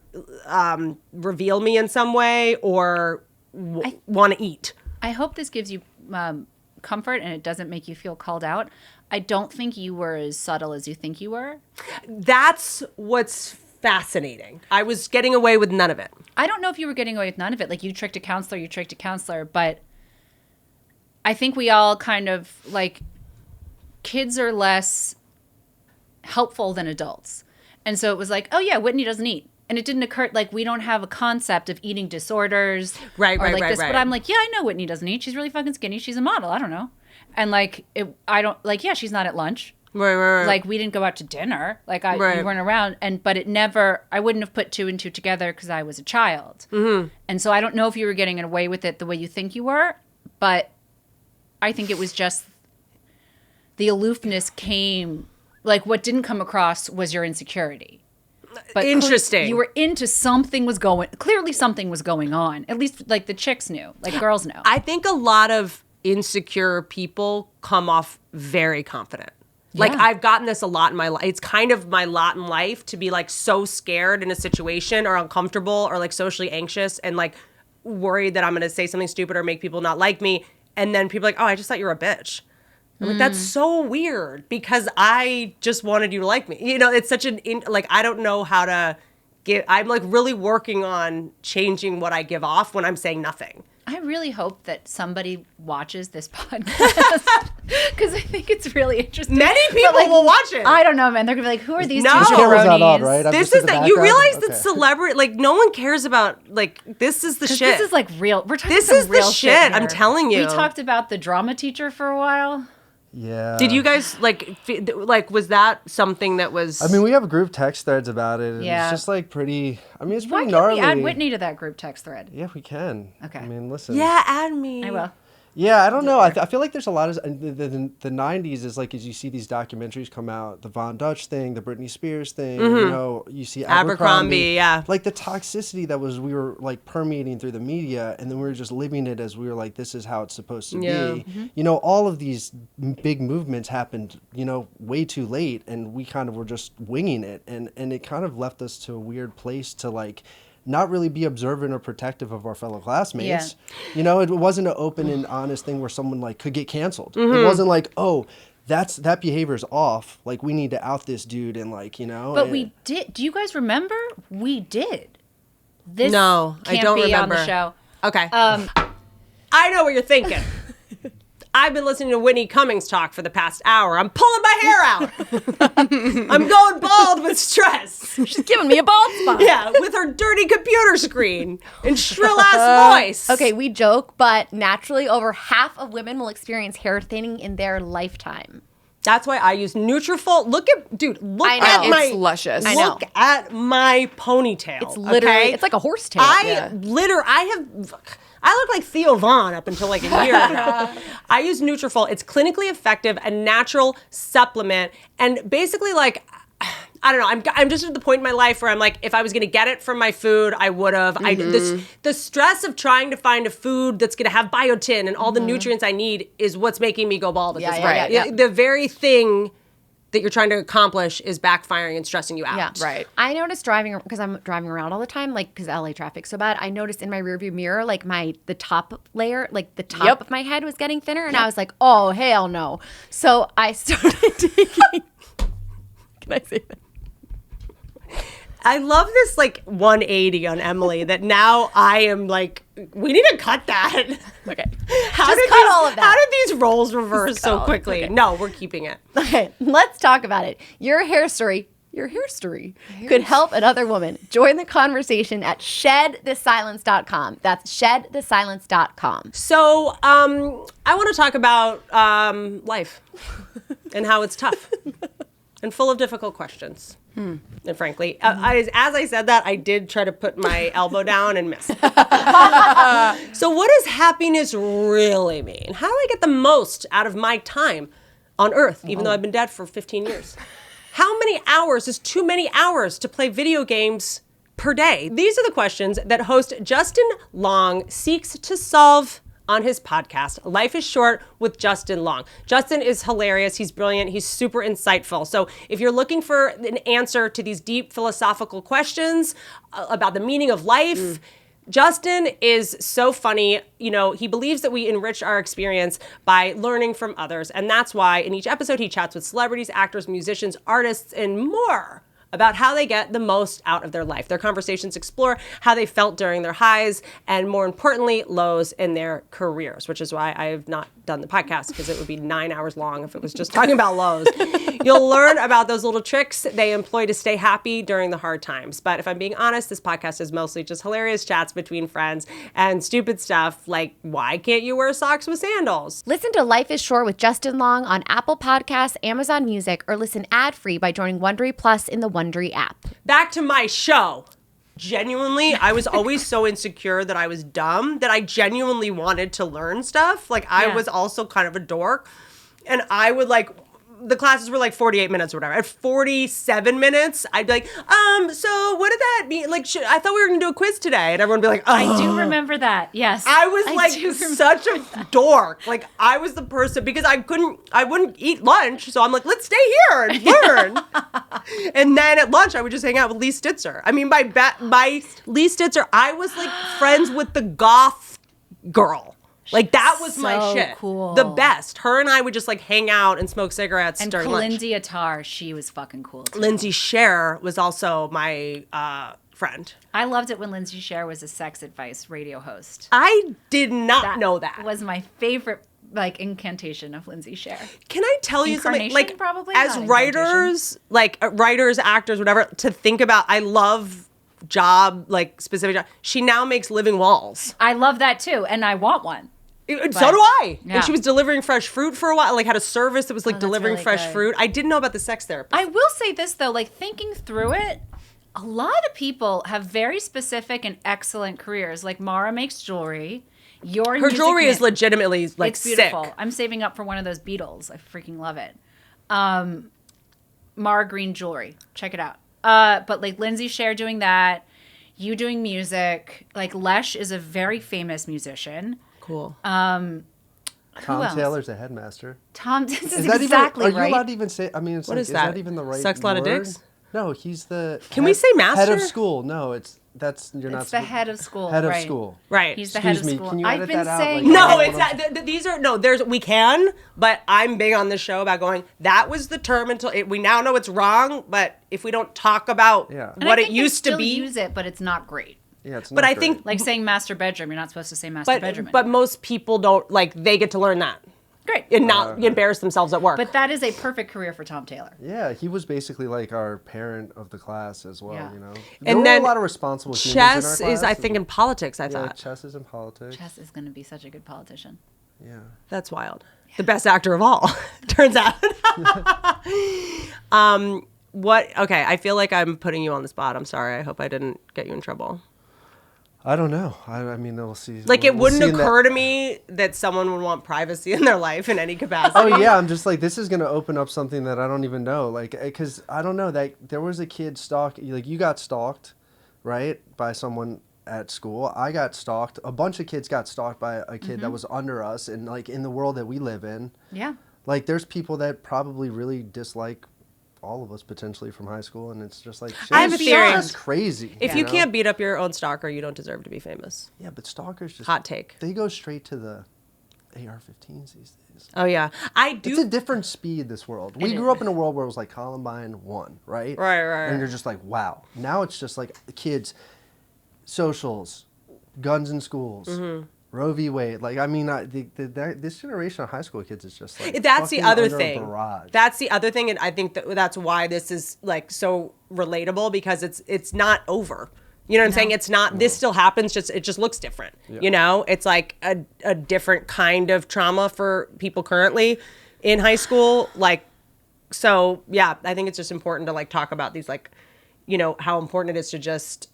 reveal me in some way or want to eat. I hope this gives you comfort and it doesn't make you feel called out. I don't think you were as subtle as you think you were. That's what's fascinating. I was getting away with none of it. I don't know if you were getting away with none of it. Like you tricked a counselor, but I think we all kind of like kids are less helpful than adults. And so it was like, oh yeah, Whitney doesn't eat. And it didn't occur, like we don't have a concept of eating disorders. Right. But I'm like, yeah, I know Whitney doesn't eat. She's really fucking skinny. She's a model. I don't know. And like, yeah, she's not at lunch. Right. Like, we didn't go out to dinner. Like, we weren't around. But it never, I wouldn't have put two and two together because I was a child. Mm-hmm. And so I don't know if you were getting away with it the way you think you were, but I think it was just the aloofness came, like, what didn't come across was your insecurity. But interesting. You were into clearly something was going on. At least, like, the chicks knew, like, girls knew. I think a lot of insecure people come off very confident. Like, I've gotten this a lot in my life. It's kind of my lot in life to be, like, so scared in a situation or uncomfortable or, like, socially anxious and, like, worried that I'm going to say something stupid or make people not like me. And then people are like, oh, I just thought you were a bitch. I'm like, that's so weird because I just wanted you to like me. You know, it's such like, I don't know how to I'm, like, really working on changing what I give off when I'm saying nothing. I really hope that somebody watches this podcast because I think it's really interesting. Many people will watch it. I don't know, man. They're gonna be like, "Who are these two camera's not on, jabronis?" right? This is that you realize that celebrity, like, no one cares about, like, this is the shit. This is like real. We're talking This some is the real shit. here. I'm telling you. We talked about the drama teacher for a while. Yeah. Did you guys was that something that was? I mean, we have group text threads about it. And Yeah. It's just like pretty. I mean, it's Why pretty can't gnarly. we add Whitney to that group text thread? Yeah, we can. Okay. I mean, listen. Yeah, add me. I will. Yeah, I don't know. I feel like there's a lot of the 90s is like as you see these documentaries come out, the Von Dutch thing, the Britney Spears thing, you know, you see Abercrombie, yeah. Like the toxicity that we were like permeating through the media, and then we were just living it as we were like, this is how it's supposed to be. You know, all of these big movements happened, you know, way too late, and we kind of were just winging it, and it kind of left us to a weird place to like not really be observant or protective of our fellow classmates. Yeah. You know, it wasn't an open and honest thing where someone like could get canceled. It wasn't like, oh, that behavior's off. Like, we need to out this dude and like, you know. But we did. Do you guys remember? We did. This No, I can't don't be remember. on the show. Okay. I know what you're thinking. I've been listening to Whitney Cummings talk for the past hour. I'm pulling my hair out. I'm going bald with stress. She's giving me a bald spot. Yeah, with her dirty computer screen and shrill ass voice. Okay, we joke, but naturally over half of women will experience hair thinning in their lifetime. That's why I use Nutrafol. Look at I know. It's luscious. I know. Look at my ponytail. It's literally, okay? it's like a horsetail. I look like Theo Vaughn up until like a year ago. I use Nutrafol. It's clinically effective, a natural supplement, and basically like, I don't know. I'm just at the point in my life where I'm like, if I was going to get it from my food, I would have. The stress of trying to find a food that's going to have biotin and all the nutrients I need is what's making me go bald at this point. Yeah. The very thing that you're trying to accomplish is backfiring and stressing you out. Yeah, Right. I noticed driving, because I'm driving around all the time, like, because LA traffic's so bad, I noticed in my rearview mirror, like, the top layer, like, the top of my head was getting thinner, and I was like, oh, hell no. So I started taking, can I say that? I love this like 180 on Emily that now I am like, we need to cut that. Okay. How did cut all of that. How did these roles reverse so all- quickly? okay. No, we're keeping it. Okay, let's talk about it. Your hair story could help another woman. Join the conversation at shedthesilence.com. That's shedthesilence.com. So I want to talk about life and how it's tough and full of difficult questions. And frankly, as I said that, I did try to put my elbow down and miss. So what does happiness really mean? How do I get the most out of my time on Earth, even though I've been dead for 15 years? How many hours is too many hours to play video games per day? These are the questions that host Justin Long seeks to solve on his podcast, Life is Short with Justin Long. Justin is hilarious. He's brilliant. He's super insightful. So if you're looking for an answer to these deep philosophical questions about the meaning of life, Justin is so funny. You know, he believes that we enrich our experience by learning from others. And that's why in each episode, he chats with celebrities, actors, musicians, artists, and more about how they get the most out of their life. Their conversations explore how they felt during their highs and, more importantly, lows in their careers, which is why I have not done the podcast, because it would be 9 hours long if it was just talking about lows. You'll learn about those little tricks they employ to stay happy during the hard times. But if I'm being honest, this podcast is mostly just hilarious chats between friends and stupid stuff like, why can't you wear socks with sandals? Listen to Life is Short with Justin Long on Apple Podcasts, Amazon Music, or listen ad-free by joining Wondery Plus in the Wondery app. Back to my show. Genuinely, I was always so insecure that I was dumb that I genuinely wanted to learn stuff. Like, I was also kind of a dork. And I would like, the classes were like 48 minutes or whatever. At 47 minutes, I'd be like, so what did that mean? Like, I thought we were going to do a quiz today. And everyone would be like, oh. I do remember that. Yes. I was such a dork. Like, I was the person, because I wouldn't eat lunch. So I'm like, let's stay here and learn. And then at lunch, I would just hang out with Lee Stitzer. I mean, by Lee Stitzer, I was like friends with the goth girl. Like, that was my So shit. cool. The best. Her and I would just like hang out and smoke cigarettes And during lunch. Kalindi Attar, she was fucking cool too. Lindsay Scher was also my friend. I loved it when Lindsay Scher was a sex advice radio host. I did not know that. Was my favorite like incantation of Lindsay Scher. Can I tell you something? Incarnation, Like, probably? as Not writers, actors, whatever, to think about, I love job, like specific job. She now makes living walls. I love that too, and I want one. So do I. Yeah. And she was delivering fresh fruit for a while, like had a service that was like that's delivering really fresh good. fruit. I didn't know about the sex therapist. I will say this though, like thinking through it, a lot of people have very specific and excellent careers. Like Mara makes jewelry. Her jewelry is legitimately like it's beautiful. sick. I'm saving up for one of those beetles. I freaking love it. Mara Green jewelry. Check it out. But like Lindsay Scher doing that, you doing music. Like Lesh is a very famous musician. Cool. Tom else? Taylor's a headmaster. Tom, this is that exactly even, are right. you allowed to even say? I mean, it's What like, is is that? that even the right Sex, lot of word? dicks? No, he's the. Can we say Head master? of school. No, you're not. It's the head of school. Head of right. school. Right. He's the head of Excuse me, school. can you I've edit been that out? saying Like, No, I it's don't not. These are no. There's we can, but I'm big on this show about going. That was the term until we now know it's wrong. But if we don't talk about Yeah. And I what it think they used to still be, use it, but it's not great. Yeah, it's. But not I great. think Like saying master bedroom, you're not supposed to say master bedroom. but most people don't like. They get to learn that great. and not embarrass themselves at work. But that is a perfect career for Tom Taylor. Yeah, he was basically like our parent of the class as well. Yeah. You know, there And were then a lot of responsible humans chess in our is, class, I think, in politics. I yeah, thought chess is in politics. Chess is going to be such a good politician. Yeah. that's wild. The best actor of all, turns out. What? Okay, I feel like I'm putting you on the spot. I'm sorry. I hope I didn't get you in trouble. I don't know. I mean, we'll see. Like, it We'll wouldn't see in that- occur to me that someone would want privacy in their life in any capacity. Oh yeah, I'm just like, this is gonna open up something that I don't even know. Like, because I don't know that there was a kid like you got stalked, right, by someone at school. I got stalked. A bunch of kids got stalked by a kid that was under us, and like in the world that we live in, Yeah. like there's people that probably really dislike all of us potentially from high school, and it's just like I have a shit's theory. just crazy. If you know? can't beat up your own stalker, you don't deserve to be famous. Yeah, but stalkers just Hot take. They go straight to the AR-15s these days. Oh yeah, I It's a do. different speed, this world. We grew up in a world where it was like Columbine 1, right? Right. And you're just like, wow. Now it's just like kids, socials, guns in schools, Mm-hmm. Roe v. Wade. Like, I mean, this generation of high school kids is just like That's the fucking other under a thing. barrage. That's the other thing, and I think that's why this is like so relatable, because it's not over. You know what I'm saying? It's not. This still happens. It just looks different. You know, it's like a different kind of trauma for people currently in high school. Like, so yeah, I think it's just important to like talk about these, like, you know, how important it is to just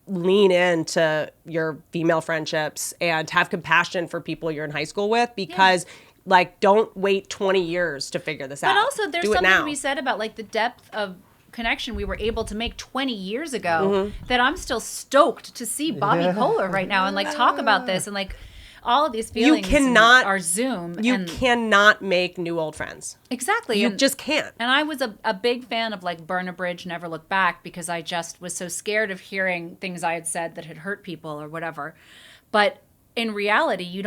lean into your female friendships and have compassion for people you're in high school with, because like, don't wait 20 years to figure this out. But also, there's Do it something now. to be said about like the depth of connection we were able to make 20 years ago that I'm still stoked to see Bobby Kohler right now and like talk about this and like all of these feelings cannot- are Zoom. You and cannot make new old friends. exactly. You and, just can't. and I was a big fan of like Burn a Bridge, Never Look Back, because I just was so scared of hearing things I had said that had hurt people or whatever. But in reality,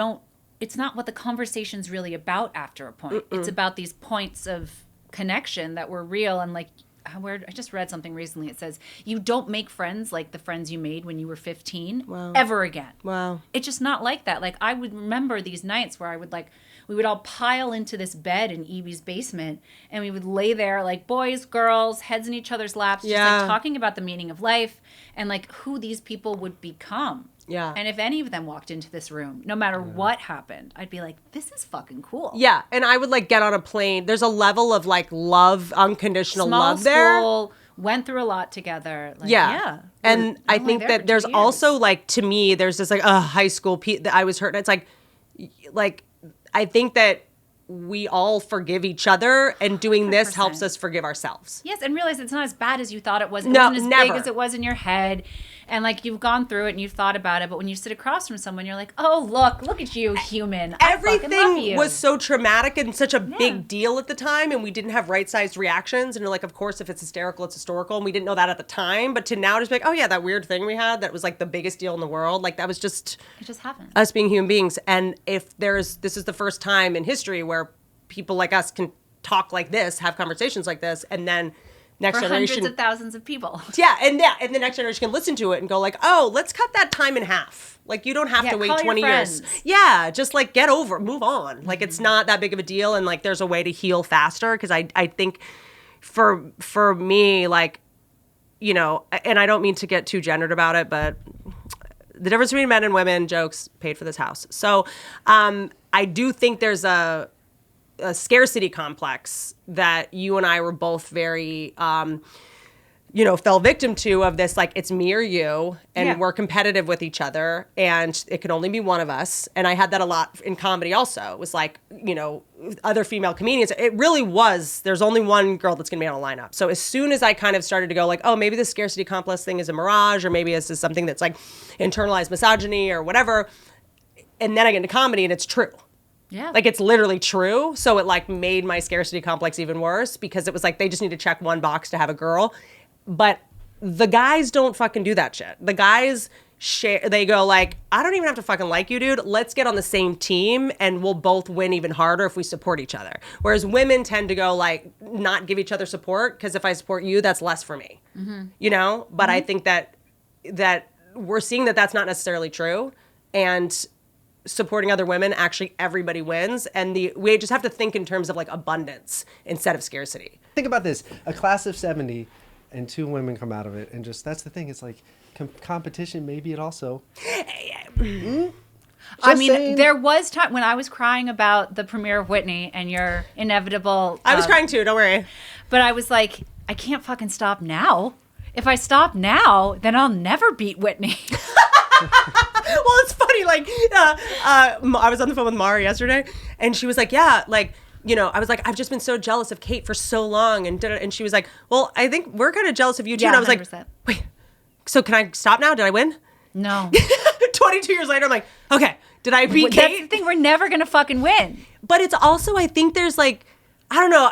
it's not what the conversation's really about after a point. It's about these points of connection that were real and like I just read something recently. It says you don't make friends like the friends you made when you were 15 ever again. Wow. It's just not like that. Like I would remember these nights where we would all pile into this bed in Evie's basement and we would lay there like boys, girls, heads in each other's laps, just like talking about the meaning of life and like who these people would become. Yeah. And if any of them walked into this room, no matter what happened, I'd be like, this is fucking cool. Yeah. And I would like get on a plane. There's a level of like love, unconditional love there. School, went through a lot together. Like, yeah. And I think that there's also like, to me, there's this like high school that I was hurt. It's like, I think that we all forgive each other, and doing this 100%. helps us forgive ourselves. Yes, and realize it's not as bad as you thought it was. It No, wasn't as never. big as it was in your head. And like you've gone through it and you've thought about it, but when you sit across from someone, you're like, oh, look at you, human. I fucking love Everything you. was so traumatic and such a big deal at the time, and we didn't have right-sized reactions. And you're like, of course, if it's hysterical, it's historical. And we didn't know that at the time. But to now just be like, oh, yeah, that weird thing we had that was like the biggest deal in the world. Like that was just It just happened. us being human beings. And if this is the first time in history where people like us can talk like this, have conversations like this, and then next For generation, hundreds of thousands of people. and the next generation can listen to it and go like, oh, let's cut that time in half. Like you don't have to wait call your 20 years. friends. Yeah, just like get over, move on. Like it's not that big of a deal, and like there's a way to heal faster. Because I think for me, like, you know, and I don't mean to get too gendered about it, but the difference between men and women, jokes, paid for this house. So I do think there's a scarcity complex that you and I were both very, fell victim to, of this, like, it's me or you, and we're competitive with each other, and it can only be one of us. And I had that a lot in comedy also. It was like, you know, other female comedians, it really was, there's only one girl that's going to be on a lineup. So as soon as I kind of started to go like, oh, maybe the scarcity complex thing is a mirage, or maybe this is something that's like internalized misogyny or whatever, and then I get into comedy and it's true. Yeah. Like it's literally true. So it like made my scarcity complex even worse, because it was like they just need to check one box to have a girl. But the guys don't fucking do that shit. The guys they go like, I don't even have to fucking like you, dude. Let's get on the same team and we'll both win even harder if we support each other. Whereas women tend to go like, not give each other support, because if I support you, that's less for me. You know? But I think that we're seeing that that's not necessarily true. And supporting other women, actually everybody wins, and we just have to think in terms of like abundance instead of scarcity. Think about this: a class of 70, and 2 women come out of it, and just that's the thing. It's like competition. Maybe it also. I mean, saying. there was time when I was crying about the premiere of Whitney and your inevitable. I was crying too. Don't worry. But I was like, I can't fucking stop now. If I stop now, then I'll never beat Whitney. Well, it's funny. Like, I was on the phone with Mara yesterday, and she was like, "Yeah, like, you know," I was like, "I've just been so jealous of Kate for so long," and she was like, "Well, I think we're kind of jealous of you too." Yeah, and I was 100%. like, "Wait, so can I stop now? Did I win?" No. 22 years later, I'm like, "Okay, did I beat That's Kate?" the thing. We're never going to fucking win. But it's also, I think there's like, I don't know.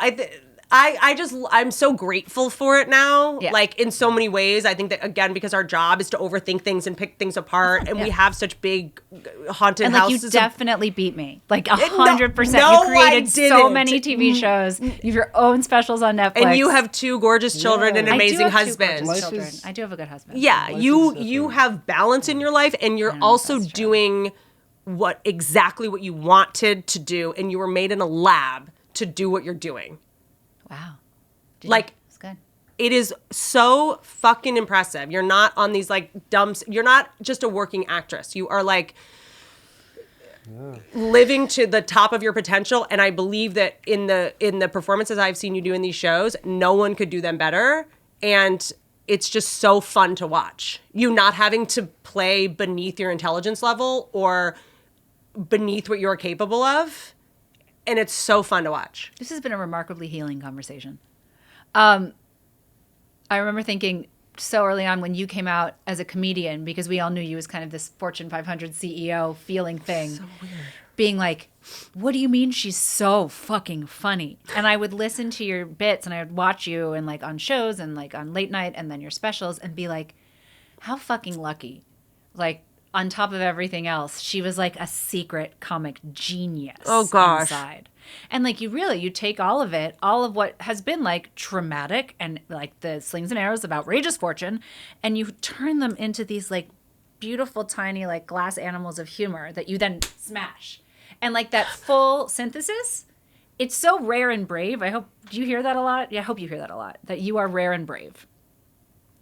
I'm so grateful for it now. Yeah. Like in so many ways. I think that, again, because our job is to overthink things and pick things apart, and we have such big haunted And like houses. you definitely beat me. Like 100%. No, You created I so didn't. many TV shows. You have your own specials on Netflix. And you have 2 gorgeous children and an I do amazing have 2 husband. gorgeous Life children. is- I do have a good husband. Yeah, Life you is you different. have balance in your life, and you're know if also that's true. doing exactly what you wanted to do, and you were made in a lab to do what you're doing. Wow. Like, It's good. it is so fucking impressive. You're not on these like dumps. You're not just a working actress. You are like living to the top of your potential. And I believe that in the performances I've seen you do in these shows, no one could do them better. And it's just so fun to watch. You not having to play beneath your intelligence level or beneath what you're capable of. And it's so fun to watch. This has been a remarkably healing conversation. I remember thinking so early on when you came out as a comedian, because we all knew you as kind of this Fortune 500 CEO feeling thing. So weird. Being like, what do you mean she's so fucking funny? And I would listen to your bits and I would watch you and like on shows and like on late night and then your specials and be like, how fucking lucky. Like, on top of everything else, she was like a secret comic genius. Oh, gosh. Inside. And like you take all of it, all of what has been like traumatic and like the slings and arrows of outrageous fortune, and you turn them into these like beautiful tiny like glass animals of humor that you then smash. And like that full synthesis, it's so rare and brave. Do you hear that a lot? Yeah, I hope you hear that a lot. That you are rare and brave.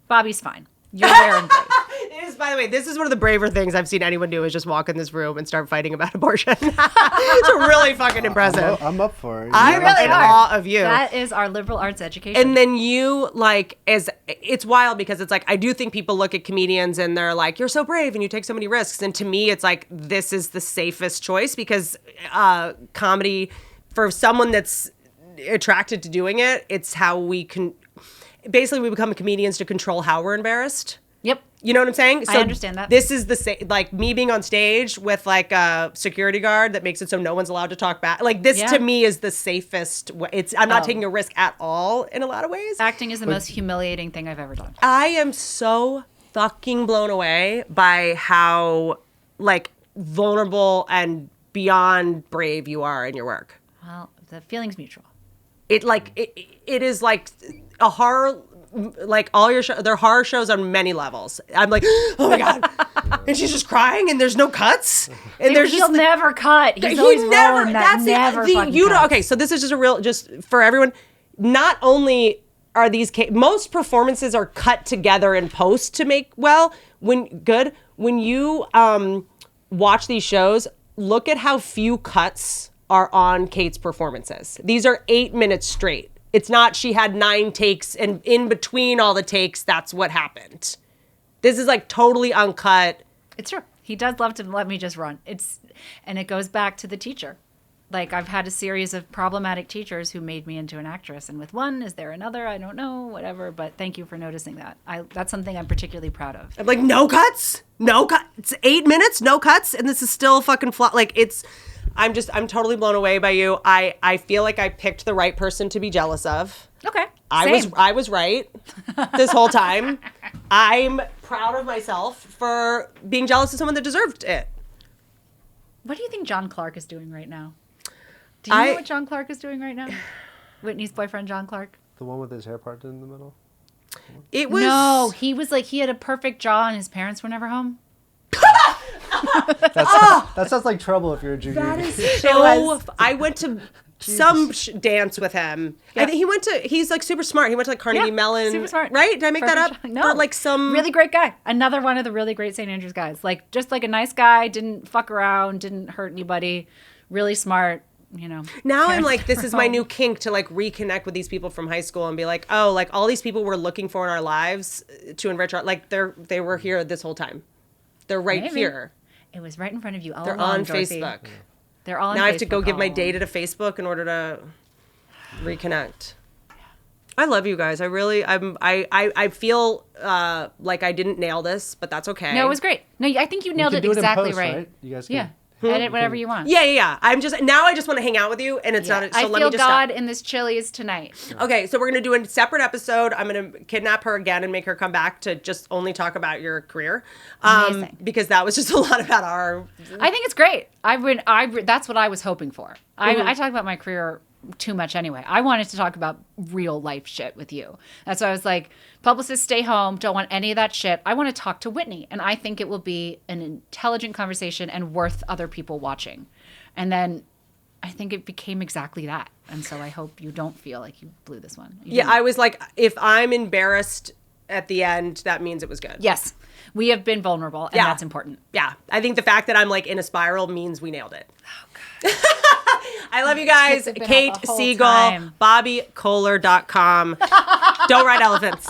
Bobby's fine. You're rare and brave. It is, by the way, this is one of the braver things I've seen anyone do is just walk in this room and start fighting about abortion. It's really fucking impressive. I'm up for it. I'm really in are. awe of you. That is our liberal arts education. And then you like it's wild because it's like I do think people look at comedians and they're like, you're so brave and you take so many risks. And to me, it's like this is the safest choice because comedy for someone that's attracted to doing it, it's how we can basically we become comedians to control how we're embarrassed. Yep. You know what I'm saying? I understand that. This is like me being on stage with like a security guard that makes it so no one's allowed to talk back. Like this to me is the safest way. I'm not taking a risk at all in a lot of ways. Acting is the most humiliating thing I've ever done. I am so fucking blown away by how like vulnerable and beyond brave you are in your work. Well, the feeling's mutual. It is like a horror. Like all your they're horror shows on many levels. I'm like, oh my god, and she's just crying, and there's no cuts, and there's He'll just never cut. He's always rolling that never fucking cuts. Okay, so this is just a real, just for everyone. Not only are these most performances are cut together in post to make when you watch these shows, look at how few cuts are on Kate's performances. These are 8 minutes straight. It's not she had 9 takes and in between all the takes, that's what happened. This is like totally uncut. It's true. He does love to let me just run. And it goes back to the teacher. Like I've had a series of problematic teachers who made me into an actress. And with one, is there another? I don't know, whatever. But thank you for noticing that. That's something I'm particularly proud of. I'm like, no cuts? No cuts? It's 8 minutes, no cuts? And this is still fucking like I'm totally blown away by you. I feel like I picked the right person to be jealous of. Okay. I was right this whole time. I'm proud of myself for being jealous of someone that deserved it. What do you think John Clark is doing right now? Do you know what John Clark is doing right now? Whitney's boyfriend, John Clark? The one with his hair parted in the middle? It was... No, he was like, he had a perfect jaw and his parents were never home. That sounds like trouble if you're a junior. That is so... I went to some dance with him. Yeah. I think he's like super smart. He went to like Carnegie Mellon. Super smart. Right? Did I make that up? No. But like some... Really great guy. Another one of the really great St. Andrews guys. Like, just like a nice guy, didn't fuck around, didn't hurt anybody, really smart, you know. Now I'm like, this is my new kink to like reconnect with these people from high school and be like, oh, like all these people we're looking for in our lives to enrich our... Like, they were here this whole time. They're right here. It was right in front of you all They're along, on Dorothy. Facebook. They're all on now Facebook. I have to go give my data to Facebook in order to reconnect. I love you guys. I feel like I didn't nail this, but that's okay. No, it was great. No, I think you nailed it exactly right. You guys can... Yeah. Edit whatever you want. Yeah. I just want to hang out with you, and it's not. So I let feel me just God stop. in this Chili's tonight. Okay, so we're gonna do a separate episode. I'm gonna kidnap her again and make her come back to just only talk about your career, Amazing. because that was just a lot about our. I think it's great. That's what I was hoping for. I talk about my career too much anyway. I wanted to talk about real life shit with you. That's why I was like, publicists, stay home. Don't want any of that shit. I want to talk to Whitney. And I think it will be an intelligent conversation and worth other people watching. And then I think it became exactly that. And so I hope you don't feel like you blew this one. I was like, if I'm embarrassed at the end, that means it was good. Yes. We have been vulnerable, and that's important. Yeah. I think the fact that I'm like in a spiral means we nailed it. Oh, God. I love you guys. Kate Siegel, BobbyKohler.com. Don't ride elephants.